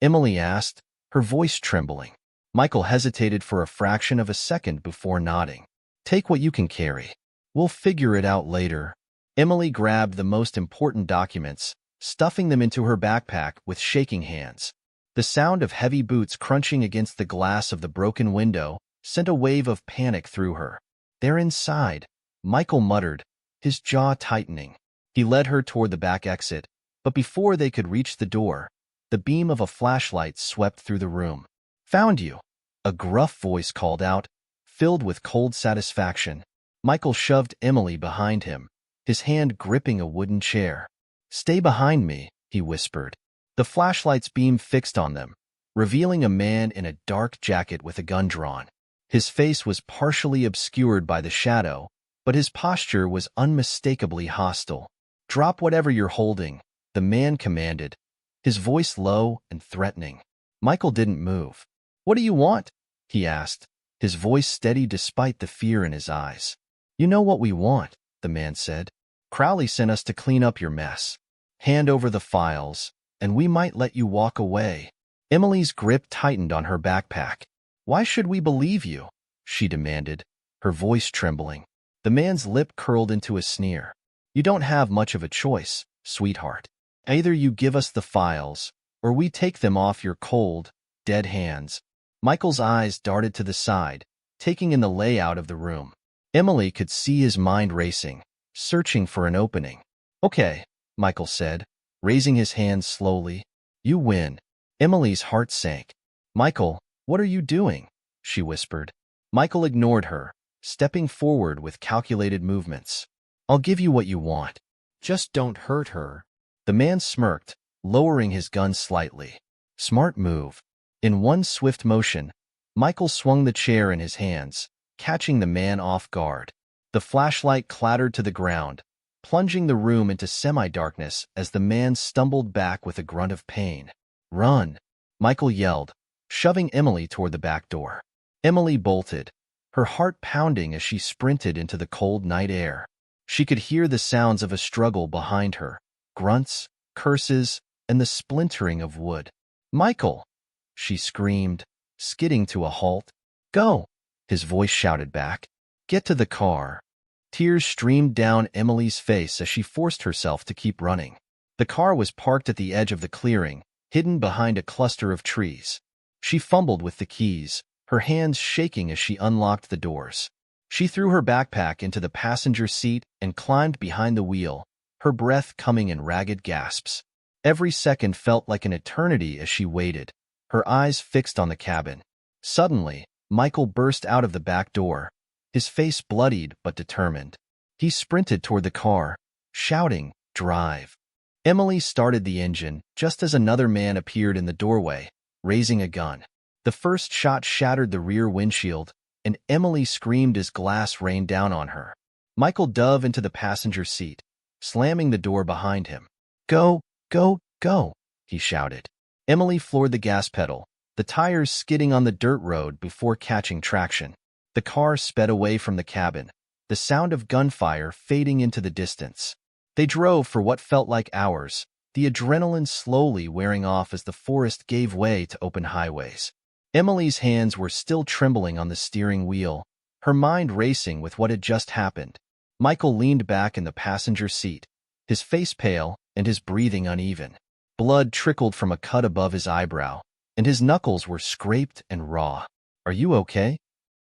Emily asked, her voice trembling. Michael hesitated for a fraction of a second before nodding. Take what you can carry. We'll figure it out later. Emily grabbed the most important documents, stuffing them into her backpack with shaking hands. The sound of heavy boots crunching against the glass of the broken window sent a wave of panic through her. They're inside, Michael muttered, his jaw tightening. He led her toward the back exit, but before they could reach the door, the beam of a flashlight swept through the room. Found you, a gruff voice called out, filled with cold satisfaction. Michael shoved Emily behind him, his hand gripping a wooden chair. Stay behind me, he whispered. The flashlight's beam fixed on them, revealing a man in a dark jacket with a gun drawn. His face was partially obscured by the shadow, but his posture was unmistakably hostile. Drop whatever you're holding, the man commanded, his voice low and threatening. Michael didn't move. What do you want? He asked, his voice steady despite the fear in his eyes. You know what we want, the man said. Crowley sent us to clean up your mess. Hand over the files, and we might let you walk away. Emily's grip tightened on her backpack. Why should we believe you? She demanded, her voice trembling. The man's lip curled into a sneer. You don't have much of a choice, sweetheart. Either you give us the files, or we take them off your cold, dead hands. Michael's eyes darted to the side, taking in the layout of the room. Emily could see his mind racing, searching for an opening. Okay, Michael said, raising his hands slowly. You win. Emily's heart sank. Michael, what are you doing? She whispered. Michael ignored her, stepping forward with calculated movements. I'll give you what you want. Just don't hurt her. The man smirked, lowering his gun slightly. Smart move. In one swift motion, Michael swung the chair in his hands, catching the man off guard. The flashlight clattered to the ground, plunging the room into semi-darkness as the man stumbled back with a grunt of pain. Run, Michael yelled, shoving Emily toward the back door. Emily bolted, her heart pounding as she sprinted into the cold night air. She could hear the sounds of a struggle behind her, grunts, curses, and the splintering of wood. Michael, she screamed, skidding to a halt. Go, his voice shouted back. Get to the car. Tears streamed down Emily's face as she forced herself to keep running. The car was parked at the edge of the clearing, hidden behind a cluster of trees. She fumbled with the keys, her hands shaking as she unlocked the doors. She threw her backpack into the passenger seat and climbed behind the wheel, her breath coming in ragged gasps. Every second felt like an eternity as she waited, her eyes fixed on the cabin. Suddenly, Michael burst out of the back door, his face bloodied but determined. He sprinted toward the car, shouting, "Drive." Emily started the engine just as another man appeared in the doorway, raising a gun. The first shot shattered the rear windshield, and Emily screamed as glass rained down on her. Michael dove into the passenger seat, slamming the door behind him. Go, go, go, he shouted. Emily floored the gas pedal, the tires skidding on the dirt road before catching traction. The car sped away from the cabin, the sound of gunfire fading into the distance. They drove for what felt like hours, the adrenaline slowly wearing off as the forest gave way to open highways. Emily's hands were still trembling on the steering wheel, her mind racing with what had just happened. Michael leaned back in the passenger seat, his face pale and his breathing uneven. Blood trickled from a cut above his eyebrow, and his knuckles were scraped and raw. Are you okay?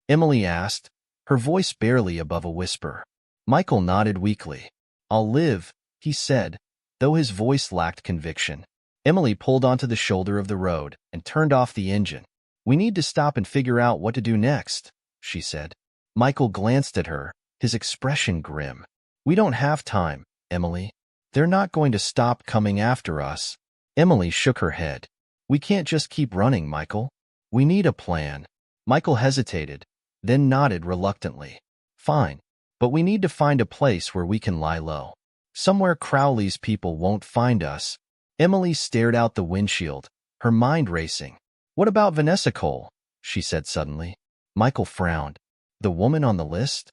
Emily asked, her voice barely above a whisper. Michael nodded weakly. I'll live, he said, though his voice lacked conviction. Emily pulled onto the shoulder of the road and turned off the engine. We need to stop and figure out what to do next, she said. Michael glanced at her, his expression grim. We don't have time, Emily. They're not going to stop coming after us. Emily shook her head. We can't just keep running, Michael. We need a plan. Michael hesitated, then nodded reluctantly. Fine, but we need to find a place where we can lie low. Somewhere Crowley's people won't find us. Emily stared out the windshield, her mind racing. What about Vanessa Cole? She said suddenly. Michael frowned. The woman on the list?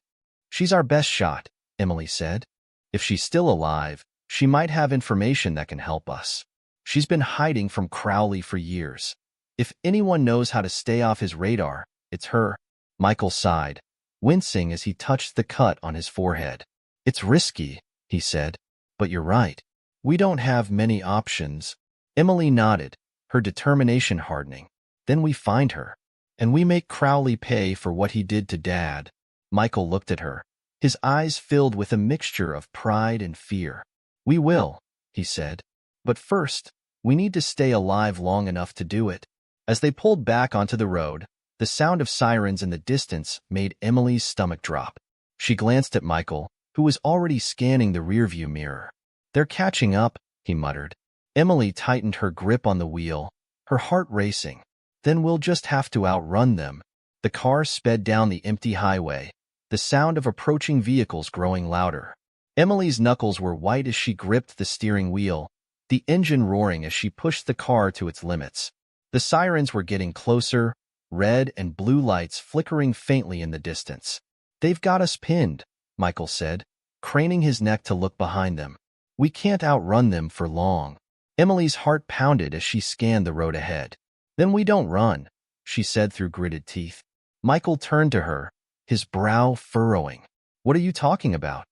She's our best shot, Emily said. If she's still alive, she might have information that can help us. She's been hiding from Crowley for years. If anyone knows how to stay off his radar, it's her. Michael sighed, wincing as he touched the cut on his forehead. It's risky, he said, but you're right. We don't have many options. Emily nodded, her determination hardening. Then we find her, and we make Crowley pay for what he did to Dad. Michael looked at her, his eyes filled with a mixture of pride and fear. We will, he said. But first, we need to stay alive long enough to do it. As they pulled back onto the road, the sound of sirens in the distance made Emily's stomach drop. She glanced at Michael, who was already scanning the rearview mirror. They're catching up, he muttered. Emily tightened her grip on the wheel, her heart racing. Then we'll just have to outrun them. The car sped down the empty highway, the sound of approaching vehicles growing louder. Emily's knuckles were white as she gripped the steering wheel, the engine roaring as she pushed the car to its limits. The sirens were getting closer, red and blue lights flickering faintly in the distance. They've got us pinned, Michael said, craning his neck to look behind them. We can't outrun them for long. Emily's heart pounded as she scanned the road ahead. Then we don't run, she said through gritted teeth. Michael turned to her, his brow furrowing. What are you talking about?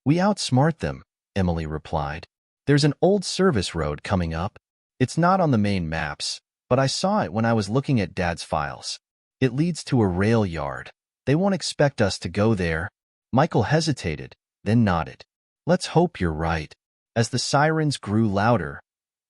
We outsmart them, Emily replied. There's an old service road coming up. It's not on the main maps, but I saw it when I was looking at Dad's files. It leads to a rail yard. They won't expect us to go there. Michael hesitated, then nodded. Let's hope you're right. As the sirens grew louder,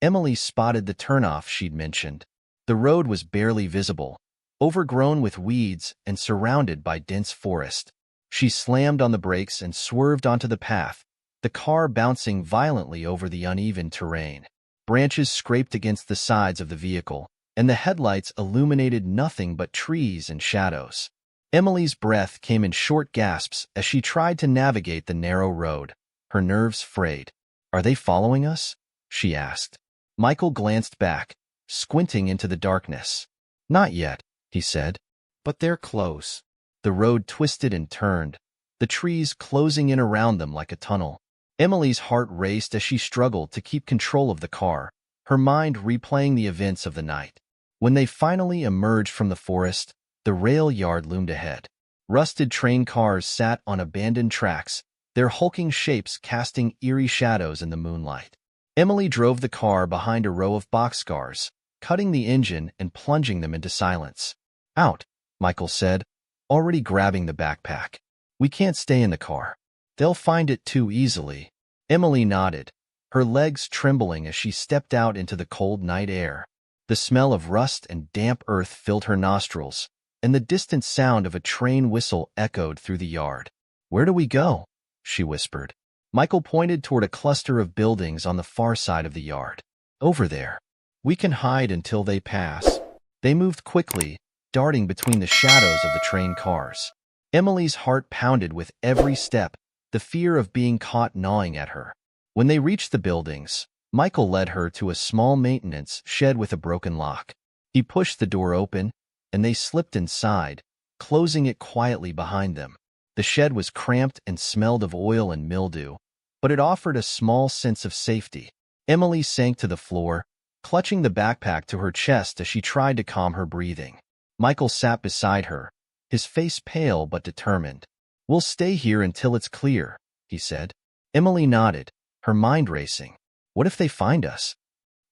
Emily spotted the turnoff she'd mentioned. The road was barely visible, overgrown with weeds and surrounded by dense forest. She slammed on the brakes and swerved onto the path, the car bouncing violently over the uneven terrain. Branches scraped against the sides of the vehicle, and the headlights illuminated nothing but trees and shadows. Emily's breath came in short gasps as she tried to navigate the narrow road, her nerves frayed. Are they following us? She asked. Michael glanced back, squinting into the darkness. Not yet, he said. But they're close. The road twisted and turned, the trees closing in around them like a tunnel. Emily's heart raced as she struggled to keep control of the car, her mind replaying the events of the night. When they finally emerged from the forest, the rail yard loomed ahead. Rusted train cars sat on abandoned tracks, their hulking shapes casting eerie shadows in the moonlight. Emily drove the car behind a row of boxcars, cutting the engine and plunging them into silence. Out, Michael said, already grabbing the backpack. We can't stay in the car. They'll find it too easily. Emily nodded, her legs trembling as she stepped out into the cold night air. The smell of rust and damp earth filled her nostrils, and the distant sound of a train whistle echoed through the yard. Where do we go? She whispered. Michael pointed toward a cluster of buildings on the far side of the yard. Over there. We can hide until they pass. They moved quickly, darting between the shadows of the train cars. Emily's heart pounded with every step, the fear of being caught gnawing at her. When they reached the buildings, Michael led her to a small maintenance shed with a broken lock. He pushed the door open, and they slipped inside, closing it quietly behind them. The shed was cramped and smelled of oil and mildew, but it offered a small sense of safety. Emily sank to the floor, clutching the backpack to her chest as she tried to calm her breathing. Michael sat beside her, his face pale but determined. We'll stay here until it's clear, he said. Emily nodded, her mind racing. What if they find us?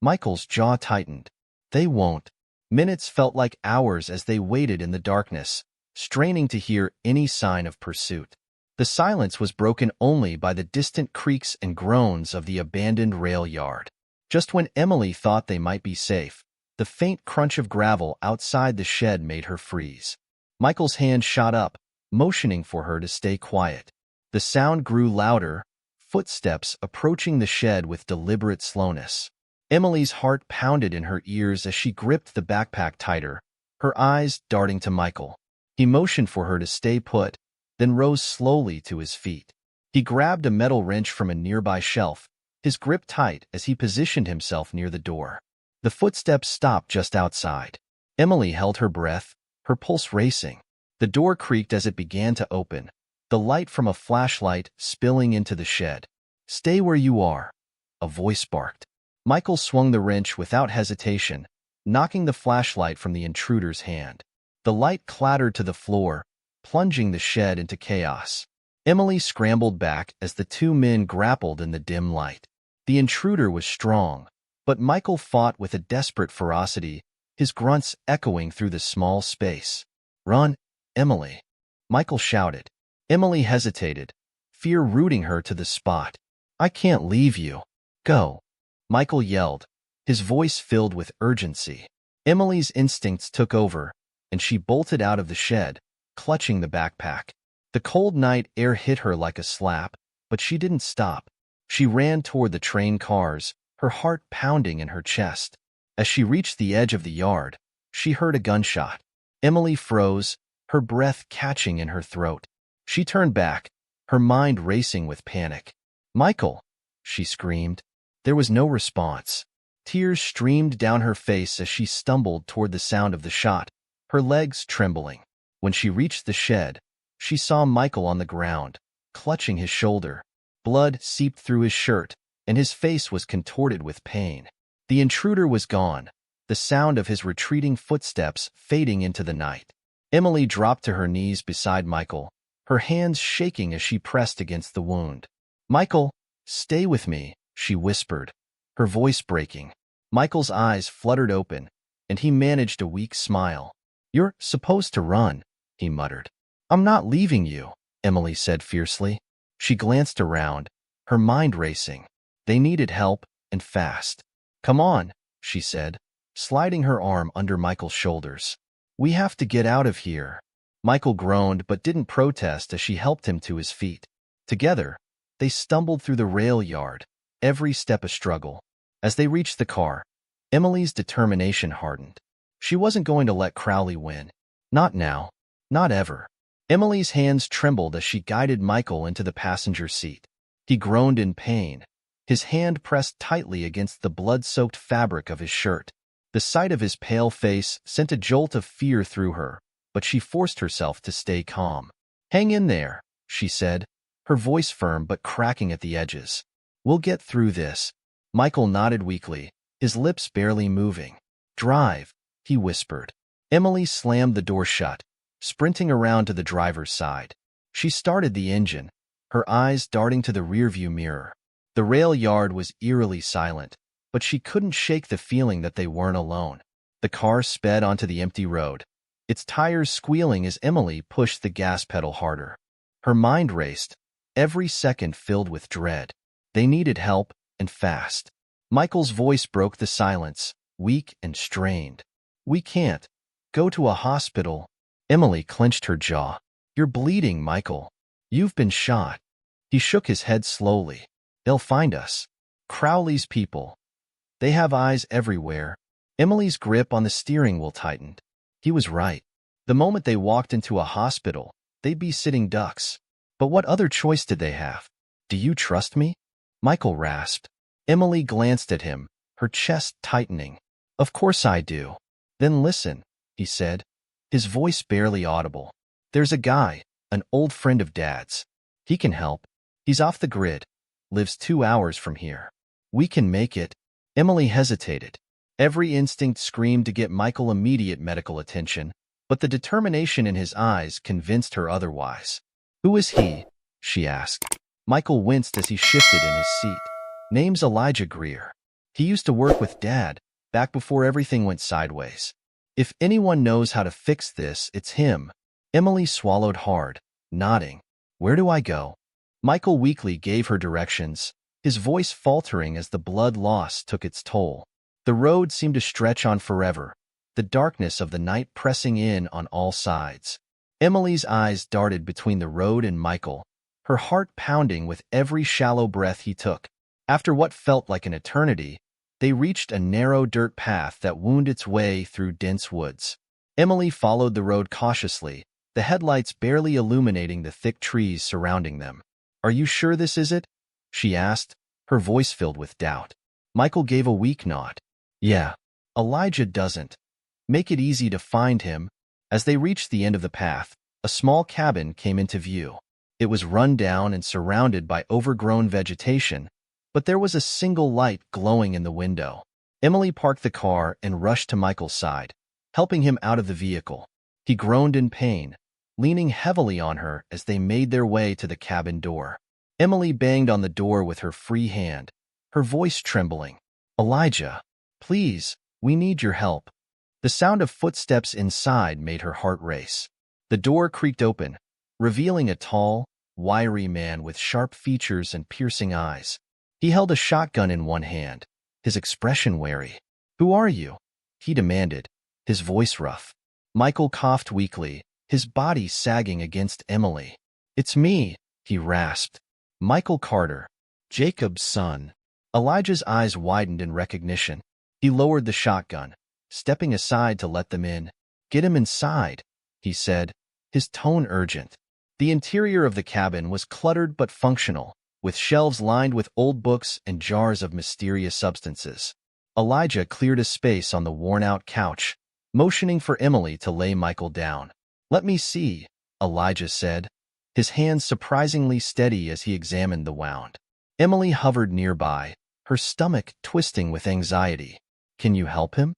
Michael's jaw tightened. They won't. Minutes felt like hours as they waited in the darkness, straining to hear any sign of pursuit. The silence was broken only by the distant creaks and groans of the abandoned rail yard. Just when Emily thought they might be safe, the faint crunch of gravel outside the shed made her freeze. Michael's hand shot up, motioning for her to stay quiet. The sound grew louder, footsteps approaching the shed with deliberate slowness. Emily's heart pounded in her ears as she gripped the backpack tighter, her eyes darting to Michael. He motioned for her to stay put, then rose slowly to his feet. He grabbed a metal wrench from a nearby shelf, his grip tight as he positioned himself near the door. The footsteps stopped just outside. Emily held her breath, her pulse racing. The door creaked as it began to open, the light from a flashlight spilling into the shed. "Stay where you are," a voice barked. Michael swung the wrench without hesitation, knocking the flashlight from the intruder's hand. The light clattered to the floor, plunging the shed into chaos. Emily scrambled back as the two men grappled in the dim light. The intruder was strong, but Michael fought with a desperate ferocity, his grunts echoing through the small space. "Run, Emily," Michael shouted. Emily hesitated, fear rooting her to the spot. "I can't leave you." "Go," Michael yelled, his voice filled with urgency. Emily's instincts took over, and she bolted out of the shed, clutching the backpack. The cold night air hit her like a slap, but she didn't stop. She ran toward the train cars, her heart pounding in her chest. As she reached the edge of the yard, she heard a gunshot. Emily froze, her breath catching in her throat. She turned back, her mind racing with panic. "Michael!" she screamed. There was no response. Tears streamed down her face as she stumbled toward the sound of the shot, her legs trembling. When she reached the shed, she saw Michael on the ground, clutching his shoulder. Blood seeped through his shirt, and his face was contorted with pain. The intruder was gone, the sound of his retreating footsteps fading into the night. Emily dropped to her knees beside Michael, her hands shaking as she pressed against the wound. "Michael, stay with me," she whispered, her voice breaking. Michael's eyes fluttered open, and he managed a weak smile. "You're supposed to run," he muttered. "I'm not leaving you," Emily said fiercely. She glanced around, her mind racing. They needed help, and fast. "Come on," she said, sliding her arm under Michael's shoulders. "We have to get out of here." Michael groaned but didn't protest as she helped him to his feet. Together, they stumbled through the rail yard, every step a struggle. As they reached the car, Emily's determination hardened. She wasn't going to let Crowley win. Not now. Not ever. Emily's hands trembled as she guided Michael into the passenger seat. He groaned in pain, his hand pressed tightly against the blood-soaked fabric of his shirt. The sight of his pale face sent a jolt of fear through her, but she forced herself to stay calm. "Hang in there," she said, her voice firm but cracking at the edges. "We'll get through this." Michael nodded weakly, his lips barely moving. "Drive," he whispered. Emily slammed the door shut, sprinting around to the driver's side. She started the engine, her eyes darting to the rearview mirror. The rail yard was eerily silent, but she couldn't shake the feeling that they weren't alone. The car sped onto the empty road, its tires squealing as Emily pushed the gas pedal harder. Her mind raced, every second filled with dread. They needed help, and fast. Michael's voice broke the silence, weak and strained. "We can't. Go to a hospital." Emily clenched her jaw. "You're bleeding, Michael. You've been shot." He shook his head slowly. "They'll find us. Crowley's people. They have eyes everywhere." Emily's grip on the steering wheel tightened. He was right. The moment they walked into a hospital, they'd be sitting ducks. But what other choice did they have? "Do you trust me?" Michael rasped. Emily glanced at him, her chest tightening. "Of course I do." "Then listen," he said, his voice barely audible. "There's a guy, an old friend of Dad's. He can help. He's off the grid, lives 2 hours from here. We can make it." Emily hesitated. Every instinct screamed to get Michael immediate medical attention, but the determination in his eyes convinced her otherwise. "Who is he?" she asked. Michael winced as he shifted in his seat. "Name's Elijah Greer. He used to work with Dad, back before everything went sideways. If anyone knows how to fix this, it's him." Emily swallowed hard, nodding. "Where do I go?" Michael weakly gave her directions, his voice faltering as the blood loss took its toll. The road seemed to stretch on forever, the darkness of the night pressing in on all sides. Emily's eyes darted between the road and Michael, her heart pounding with every shallow breath he took. After what felt like an eternity, they reached a narrow dirt path that wound its way through dense woods. Emily followed the road cautiously, the headlights barely illuminating the thick trees surrounding them. "Are you sure this is it?" she asked, her voice filled with doubt. Michael gave a weak nod. "Yeah. Elijah doesn't. Make it easy to find him." As they reached the end of the path, a small cabin came into view. It was run down and surrounded by overgrown vegetation, but there was a single light glowing in the window. Emily parked the car and rushed to Michael's side, helping him out of the vehicle. He groaned in pain, leaning heavily on her as they made their way to the cabin door. Emily banged on the door with her free hand, her voice trembling. "Elijah, please, we need your help." The sound of footsteps inside made her heart race. The door creaked open, revealing a tall, wiry man with sharp features and piercing eyes. He held a shotgun in one hand, his expression wary. "Who are you?" he demanded, his voice rough. Michael coughed weakly, his body sagging against Emily. "It's me," he rasped. "Michael Carter, Jacob's son." Elijah's eyes widened in recognition. He lowered the shotgun, stepping aside to let them in. "Get him inside," he said, his tone urgent. The interior of the cabin was cluttered but functional, with shelves lined with old books and jars of mysterious substances. Elijah cleared a space on the worn-out couch, motioning for Emily to lay Michael down. "Let me see," Elijah said, his hands surprisingly steady as he examined the wound. Emily hovered nearby, her stomach twisting with anxiety. "Can you help him?"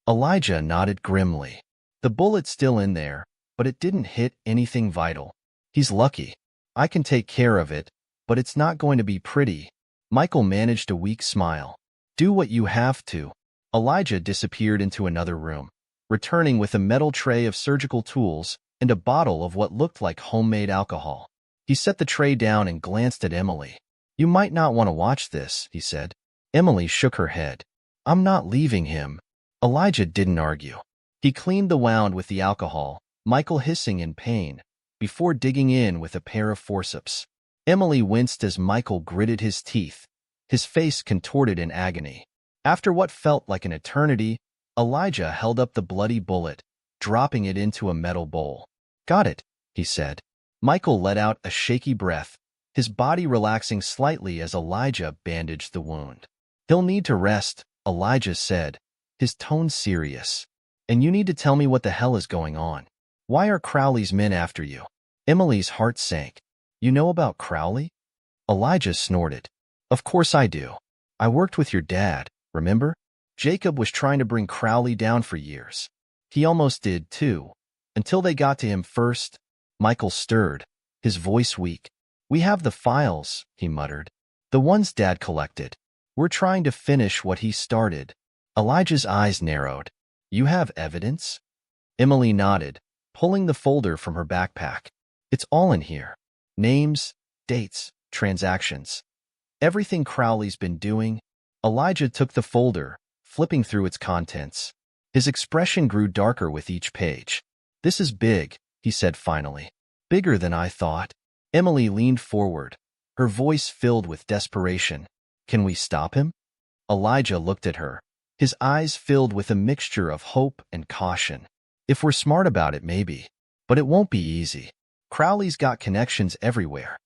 Elijah nodded grimly. "The bullet's still in there, but it didn't hit anything vital. He's lucky. I can take care of it, but it's not going to be pretty." Michael managed a weak smile. "Do what you have to." Elijah disappeared into another room, returning with a metal tray of surgical tools and a bottle of what looked like homemade alcohol. He set the tray down and glanced at Emily. "You might not want to watch this," he said. Emily shook her head. "I'm not leaving him." Elijah didn't argue. He cleaned the wound with the alcohol, Michael hissing in pain, before digging in with a pair of forceps. Emily winced as Michael gritted his teeth, his face contorted in agony. After what felt like an eternity, Elijah held up the bloody bullet, dropping it into a metal bowl. "Got it," he said. Michael let out a shaky breath, his body relaxing slightly as Elijah bandaged the wound. "He'll need to rest," Elijah said, his tone serious. "And you need to tell me what the hell is going on. Why are Crowley's men after you?" Emily's heart sank. "You know about Crowley?" Elijah snorted. "Of course I do. I worked with your dad, remember? Jacob was trying to bring Crowley down for years. He almost did, too, until they got to him first." Michael stirred, his voice weak. "We have the files," he muttered. "The ones Dad collected. We're trying to finish what he started." Elijah's eyes narrowed. "You have evidence?" Emily nodded, pulling the folder from her backpack. "It's all in here. Names, dates, transactions. Everything Crowley's been doing." Elijah took the folder, flipping through its contents. His expression grew darker with each page. "This is big," he said finally. "Bigger than I thought." Emily leaned forward, her voice filled with desperation. "Can we stop him?" Elijah looked at her, his eyes filled with a mixture of hope and caution. "If we're smart about it, maybe. But it won't be easy. Crowley's got connections everywhere.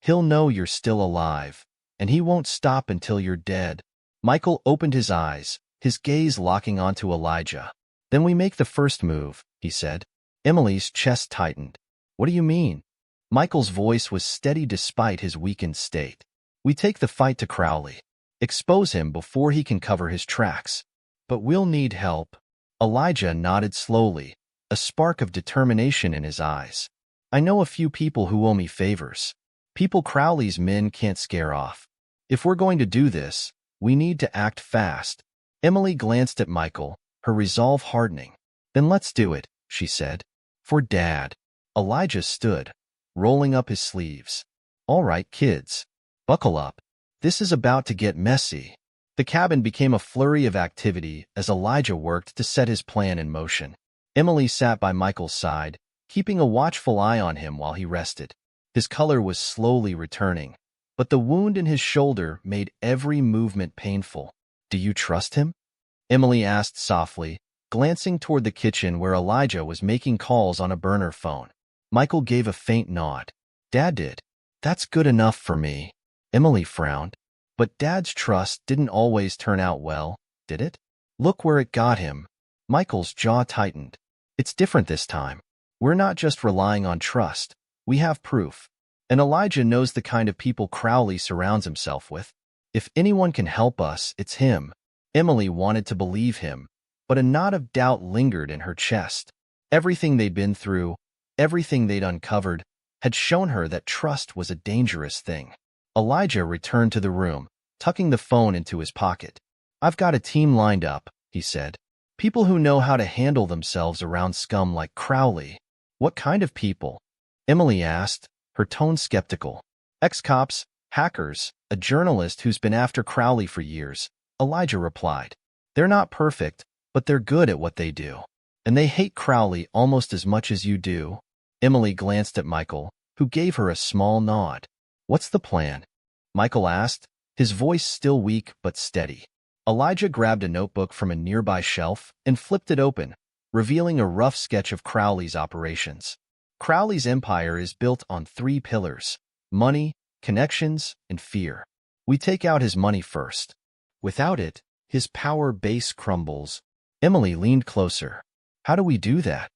He'll know you're still alive, and he won't stop until you're dead." Michael opened his eyes, his gaze locking onto Elijah. "Then we make the first move," he said. Emily's chest tightened. "What do you mean?" Michael's voice was steady despite his weakened state. "We take the fight to Crowley. Expose him before he can cover his tracks. But we'll need help." Elijah nodded slowly, a spark of determination in his eyes. "I know a few people who owe me favors. People Crowley's men can't scare off. If we're going to do this, we need to act fast." Emily glanced at Michael, her resolve hardening. "Then let's do it," she said. "For Dad." Elijah stood, rolling up his sleeves. "All right, kids. Buckle up. This is about to get messy." The cabin became a flurry of activity as Elijah worked to set his plan in motion. Emily sat by Michael's side, keeping a watchful eye on him while he rested. His color was slowly returning, but the wound in his shoulder made every movement painful. "Do you trust him?" Emily asked softly, glancing toward the kitchen where Elijah was making calls on a burner phone. Michael gave a faint nod. "Dad did." "That's good enough for me." Emily frowned. "But Dad's trust didn't always turn out well, did it? Look where it got him." Michael's jaw tightened. "It's different this time. We're not just relying on trust. We have proof." And Elijah knows the kind of people Crowley surrounds himself with. If anyone can help us, it's him. Emily wanted to believe him, but a knot of doubt lingered in her chest. Everything they'd been through, everything they'd uncovered, had shown her that trust was a dangerous thing. Elijah returned to the room, tucking the phone into his pocket. "I've got a team lined up," he said. "People who know how to handle themselves around scum like Crowley." "What kind of people?" Emily asked, her tone skeptical. "Ex-cops, hackers, a journalist who's been after Crowley for years," Elijah replied. "They're not perfect, but they're good at what they do. And they hate Crowley almost as much as you do." Emily glanced at Michael, who gave her a small nod. "What's the plan?" Michael asked, his voice still weak but steady. Elijah grabbed a notebook from a nearby shelf and flipped it open, revealing a rough sketch of Crowley's operations. Crowley's empire is built on 3 pillars: money, connections, and fear. We take out his money first. Without it, his power base crumbles. Emily leaned closer. "How do we do that?"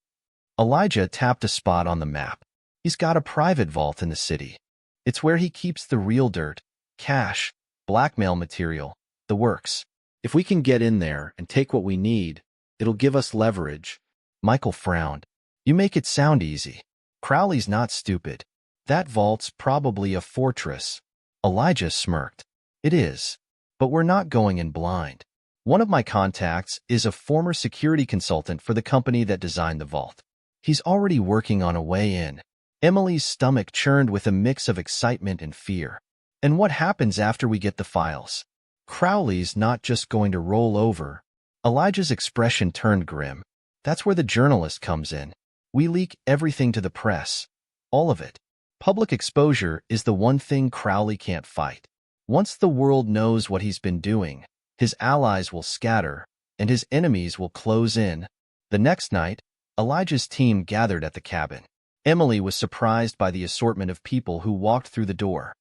Elijah tapped a spot on the map. "He's got a private vault in the city. It's where he keeps the real dirt, cash, blackmail material, the works. If we can get in there and take what we need, it'll give us leverage." Michael frowned. "You make it sound easy. Crowley's not stupid. That vault's probably a fortress." Elijah smirked. "It is. But we're not going in blind. One of my contacts is a former security consultant for the company that designed the vault. He's already working on a way in." Emily's stomach churned with a mix of excitement and fear. "And what happens after we get the files?" "Crowley's not just going to roll over." Elijah's expression turned grim. "That's where the journalist comes in. We leak everything to the press. All of it. Public exposure is the one thing Crowley can't fight. Once the world knows what he's been doing, his allies will scatter, and his enemies will close in." The next night, Elijah's team gathered at the cabin. Emily was surprised by the assortment of people who walked through the door.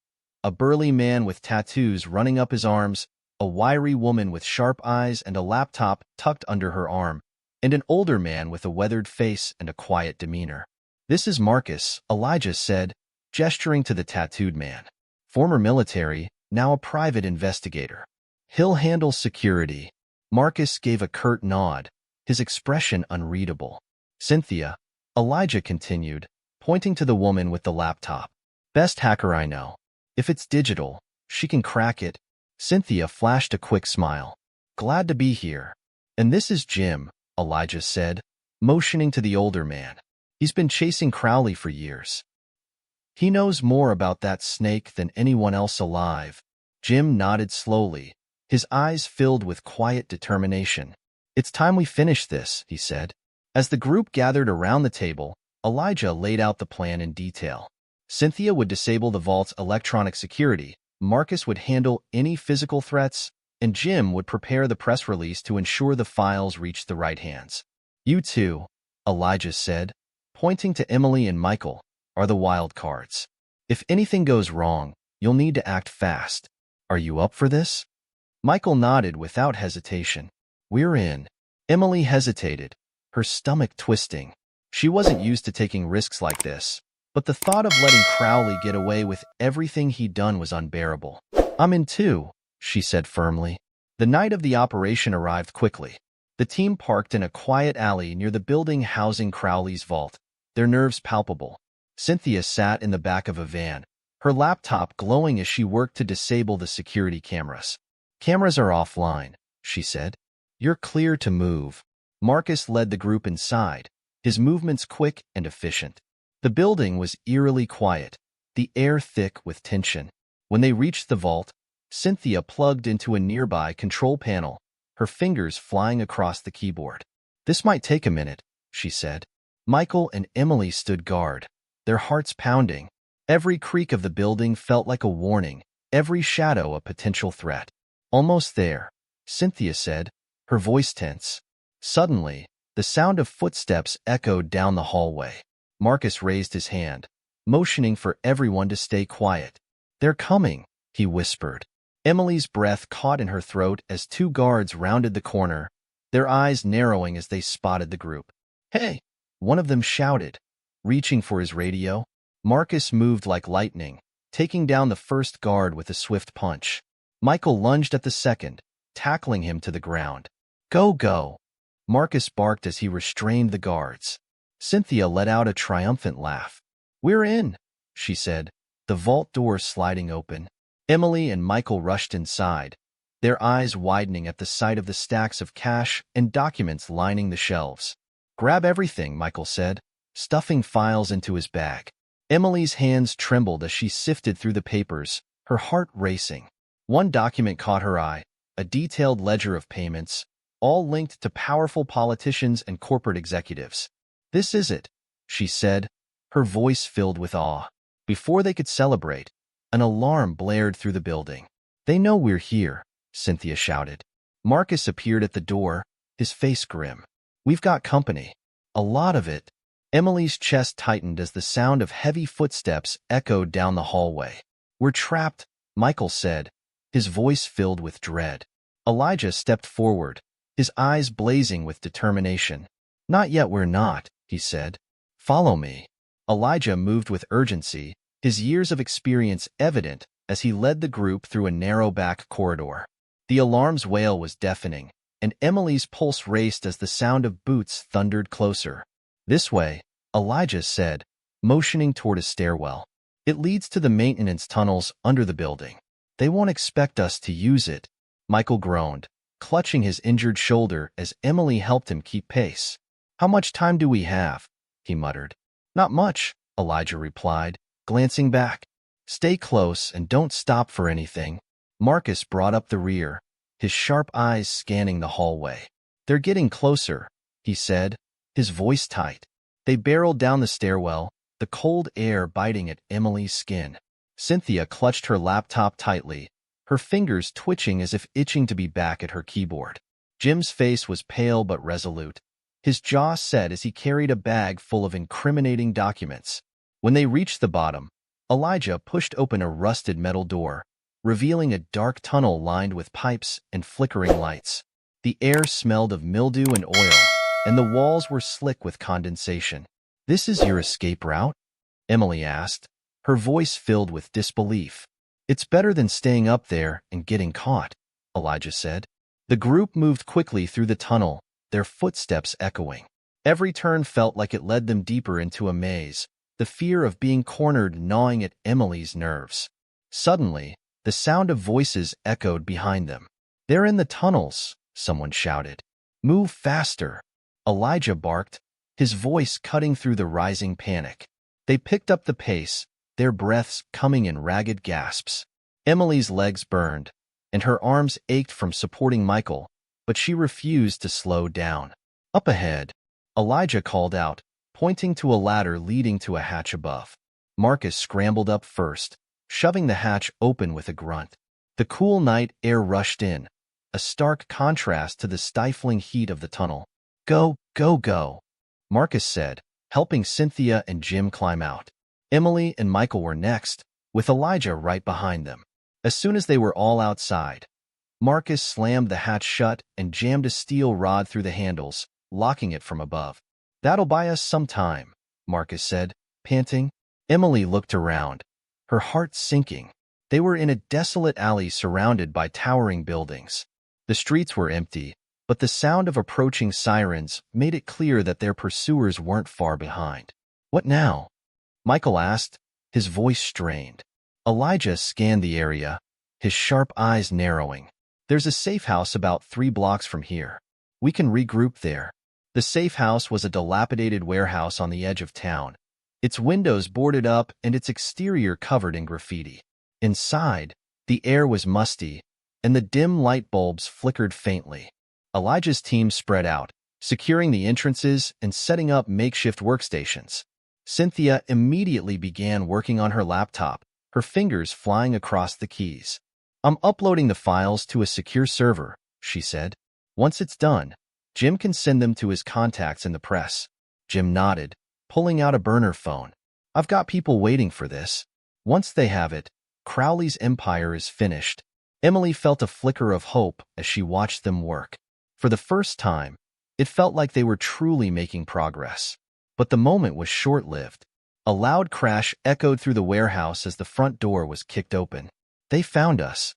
A burly man with tattoos running up his arms, a wiry woman with sharp eyes and a laptop tucked under her arm, and an older man with a weathered face and a quiet demeanor. "This is Marcus," Elijah said, gesturing to the tattooed man. "Former military, now a private investigator. He'll handle security." Marcus gave a curt nod, his expression unreadable. "Cynthia," Elijah continued, pointing to the woman with the laptop. "Best hacker I know. If it's digital, she can crack it." Cynthia flashed a quick smile. "Glad to be here." "And this is Jim," Elijah said, motioning to the older man. "He's been chasing Crowley for years. He knows more about that snake than anyone else alive." Jim nodded slowly, his eyes filled with quiet determination. "It's time we finish this," he said. As the group gathered around the table, Elijah laid out the plan in detail. Cynthia would disable the vault's electronic security, Marcus would handle any physical threats, and Jim would prepare the press release to ensure the files reached the right hands. "You two," Elijah said, pointing to Emily and Michael, "are the wild cards. If anything goes wrong, you'll need to act fast. Are you up for this?" Michael nodded without hesitation. "We're in." Emily hesitated, her stomach twisting. She wasn't used to taking risks like this, but the thought of letting Crowley get away with everything he'd done was unbearable. "I'm in too," she said firmly. The night of the operation arrived quickly. The team parked in a quiet alley near the building housing Crowley's vault, their nerves palpable. Cynthia sat in the back of a van, her laptop glowing as she worked to disable the security cameras. "Cameras are offline," she said. "You're clear to move." Marcus led the group inside, his movements quick and efficient. The building was eerily quiet, the air thick with tension. When they reached the vault, Cynthia plugged into a nearby control panel, her fingers flying across the keyboard. "This might take a minute," she said. Michael and Emily stood guard, their hearts pounding. Every creak of the building felt like a warning, every shadow a potential threat. "Almost there," Cynthia said, her voice tense. Suddenly, the sound of footsteps echoed down the hallway. Marcus raised his hand, motioning for everyone to stay quiet. "They're coming," he whispered. Emily's breath caught in her throat as 2 guards rounded the corner, their eyes narrowing as they spotted the group. "Hey!" one of them shouted, reaching for his radio. Marcus moved like lightning, taking down the first guard with a swift punch. Michael lunged at the second, tackling him to the ground. Go, go! Marcus barked as he restrained the guards. Cynthia let out a triumphant laugh. We're in, she said, the vault door sliding open. Emily and Michael rushed inside, their eyes widening at the sight of the stacks of cash and documents lining the shelves. Grab everything, Michael said, stuffing files into his bag. Emily's hands trembled as she sifted through the papers, her heart racing. One document caught her eye, a detailed ledger of payments, all linked to powerful politicians and corporate executives. This is it, she said, her voice filled with awe. Before they could celebrate, an alarm blared through the building. They know we're here, Cynthia shouted. Marcus appeared at the door, his face grim. We've got company. A lot of it. Emily's chest tightened as the sound of heavy footsteps echoed down the hallway. We're trapped, Michael said, his voice filled with dread. Elijah stepped forward, his eyes blazing with determination. Not yet, we're not, he said. Follow me. Elijah moved with urgency, his years of experience evident as he led the group through a narrow back corridor. The alarm's wail was deafening, and Emily's pulse raced as the sound of boots thundered closer. This way, Elijah said, motioning toward a stairwell. It leads to the maintenance tunnels under the building. They won't expect us to use it, Michael groaned, clutching his injured shoulder as Emily helped him keep pace. How much time do we have? He muttered. Not much, Elijah replied, glancing back. Stay close and don't stop for anything. Marcus brought up the rear, his sharp eyes scanning the hallway. They're getting closer, he said, his voice tight. They barreled down the stairwell, the cold air biting at Emily's skin. Cynthia clutched her laptop tightly, her fingers twitching as if itching to be back at her keyboard. Jim's face was pale but resolute, his jaw set as he carried a bag full of incriminating documents. When they reached the bottom, Elijah pushed open a rusted metal door, revealing a dark tunnel lined with pipes and flickering lights. The air smelled of mildew and oil, and the walls were slick with condensation. This is your escape route? Emily asked, her voice filled with disbelief. It's better than staying up there and getting caught, Elijah said. The group moved quickly through the tunnel, their footsteps echoing. Every turn felt like it led them deeper into a maze, the fear of being cornered gnawing at Emily's nerves. Suddenly, the sound of voices echoed behind them. They're in the tunnels, someone shouted. Move faster. Elijah barked, his voice cutting through the rising panic. They picked up the pace, their breaths coming in ragged gasps. Emily's legs burned, and her arms ached from supporting Michael, but she refused to slow down. Up ahead, Elijah called out, pointing to a ladder leading to a hatch above. Marcus scrambled up first, shoving the hatch open with a grunt. The cool night air rushed in, a stark contrast to the stifling heat of the tunnel. Go, go, go, Marcus said, helping Cynthia and Jim climb out. Emily and Michael were next, with Elijah right behind them. As soon as they were all outside, Marcus slammed the hatch shut and jammed a steel rod through the handles, locking it from above. That'll buy us some time, Marcus said, panting. Emily looked around, her heart sinking. They were in a desolate alley surrounded by towering buildings. The streets were empty, but the sound of approaching sirens made it clear that their pursuers weren't far behind. What now? Michael asked, his voice strained. Elijah scanned the area, his sharp eyes narrowing. There's a safe house about 3 blocks from here. We can regroup there. The safe house was a dilapidated warehouse on the edge of town, its windows boarded up and its exterior covered in graffiti. Inside, the air was musty, and the dim light bulbs flickered faintly. Elijah's team spread out, securing the entrances and setting up makeshift workstations. Cynthia immediately began working on her laptop, her fingers flying across the keys. I'm uploading the files to a secure server, she said. Once it's done, Jim can send them to his contacts in the press. Jim nodded, pulling out a burner phone. I've got people waiting for this. Once they have it, Crowley's empire is finished. Emily felt a flicker of hope as she watched them work. For the first time, it felt like they were truly making progress. But the moment was short-lived. A loud crash echoed through the warehouse as the front door was kicked open. "They found us,"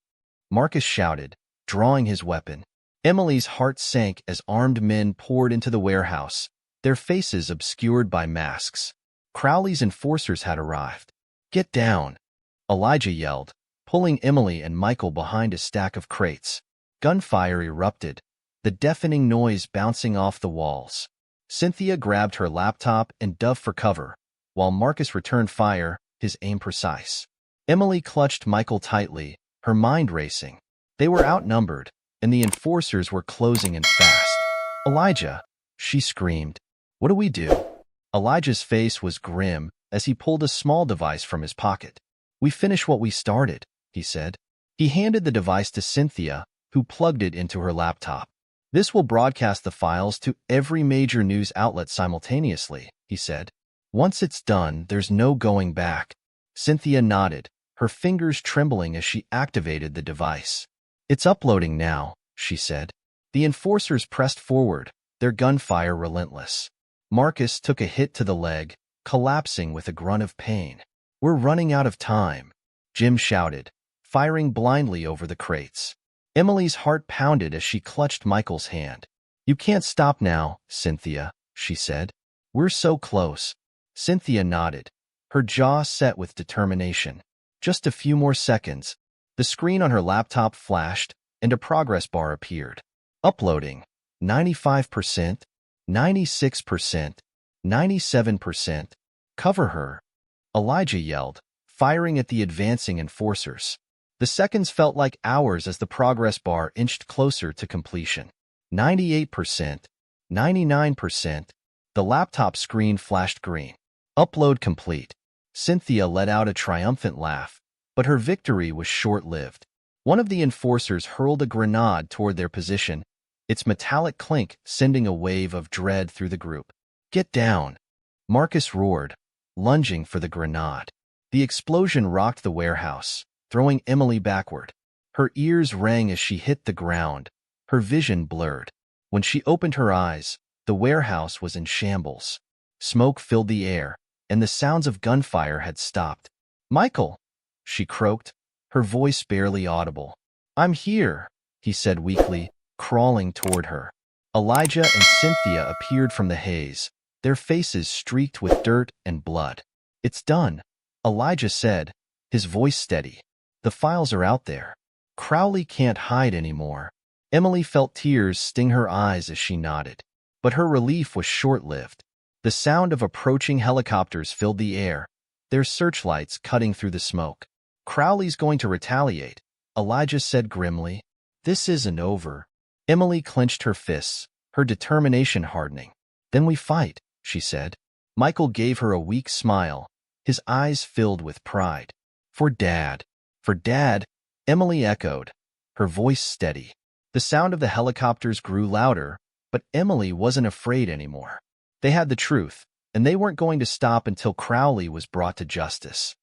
Marcus shouted, drawing his weapon. Emily's heart sank as armed men poured into the warehouse, their faces obscured by masks. Crowley's enforcers had arrived. "Get down," Elijah yelled, pulling Emily and Michael behind a stack of crates. Gunfire erupted, the deafening noise bouncing off the walls. Cynthia grabbed her laptop and dove for cover, while Marcus returned fire, his aim precise. Emily clutched Michael tightly, her mind racing. They were outnumbered, and the enforcers were closing in fast. "Elijah," she screamed. "What do we do?" Elijah's face was grim as he pulled a small device from his pocket. "We finish what we started," he said. He handed the device to Cynthia, who plugged it into her laptop. "This will broadcast the files to every major news outlet simultaneously," he said. "Once it's done, there's no going back." Cynthia nodded, her fingers trembling as she activated the device. "It's uploading now," she said. The enforcers pressed forward, their gunfire relentless. Marcus took a hit to the leg, collapsing with a grunt of pain. "We're running out of time," Jim shouted, firing blindly over the crates. Emily's heart pounded as she clutched Michael's hand. "You can't stop now, Cynthia," she said. "We're so close." Cynthia nodded, her jaw set with determination. Just a few more seconds. The screen on her laptop flashed, and a progress bar appeared. "Uploading. 95%, 96%, 97%. Cover her," Elijah yelled, firing at the advancing enforcers. The seconds felt like hours as the progress bar inched closer to completion. 98%, 99%. The laptop screen flashed green. "Upload complete." Cynthia let out a triumphant laugh, but her victory was short-lived. One of the enforcers hurled a grenade toward their position, its metallic clink sending a wave of dread through the group. "Get down," Marcus roared, lunging for the grenade. The explosion rocked the warehouse, throwing Emily backward. Her ears rang as she hit the ground, her vision blurred. When she opened her eyes, the warehouse was in shambles. Smoke filled the air, and the sounds of gunfire had stopped. "Michael," she croaked, her voice barely audible. "I'm here," he said weakly, crawling toward her. Elijah and Cynthia appeared from the haze, their faces streaked with dirt and blood. "It's done," Elijah said, his voice steady. "The files are out there. Crowley can't hide anymore." Emily felt tears sting her eyes as she nodded. But her relief was short-lived. The sound of approaching helicopters filled the air, their searchlights cutting through the smoke. "Crowley's going to retaliate," Elijah said grimly. "This isn't over." Emily clenched her fists, her determination hardening. "Then we fight," she said. Michael gave her a weak smile, his eyes filled with pride. "For Dad." "For Dad," Emily echoed, her voice steady. The sound of the helicopters grew louder, but Emily wasn't afraid anymore. They had the truth, and they weren't going to stop until Crowley was brought to justice.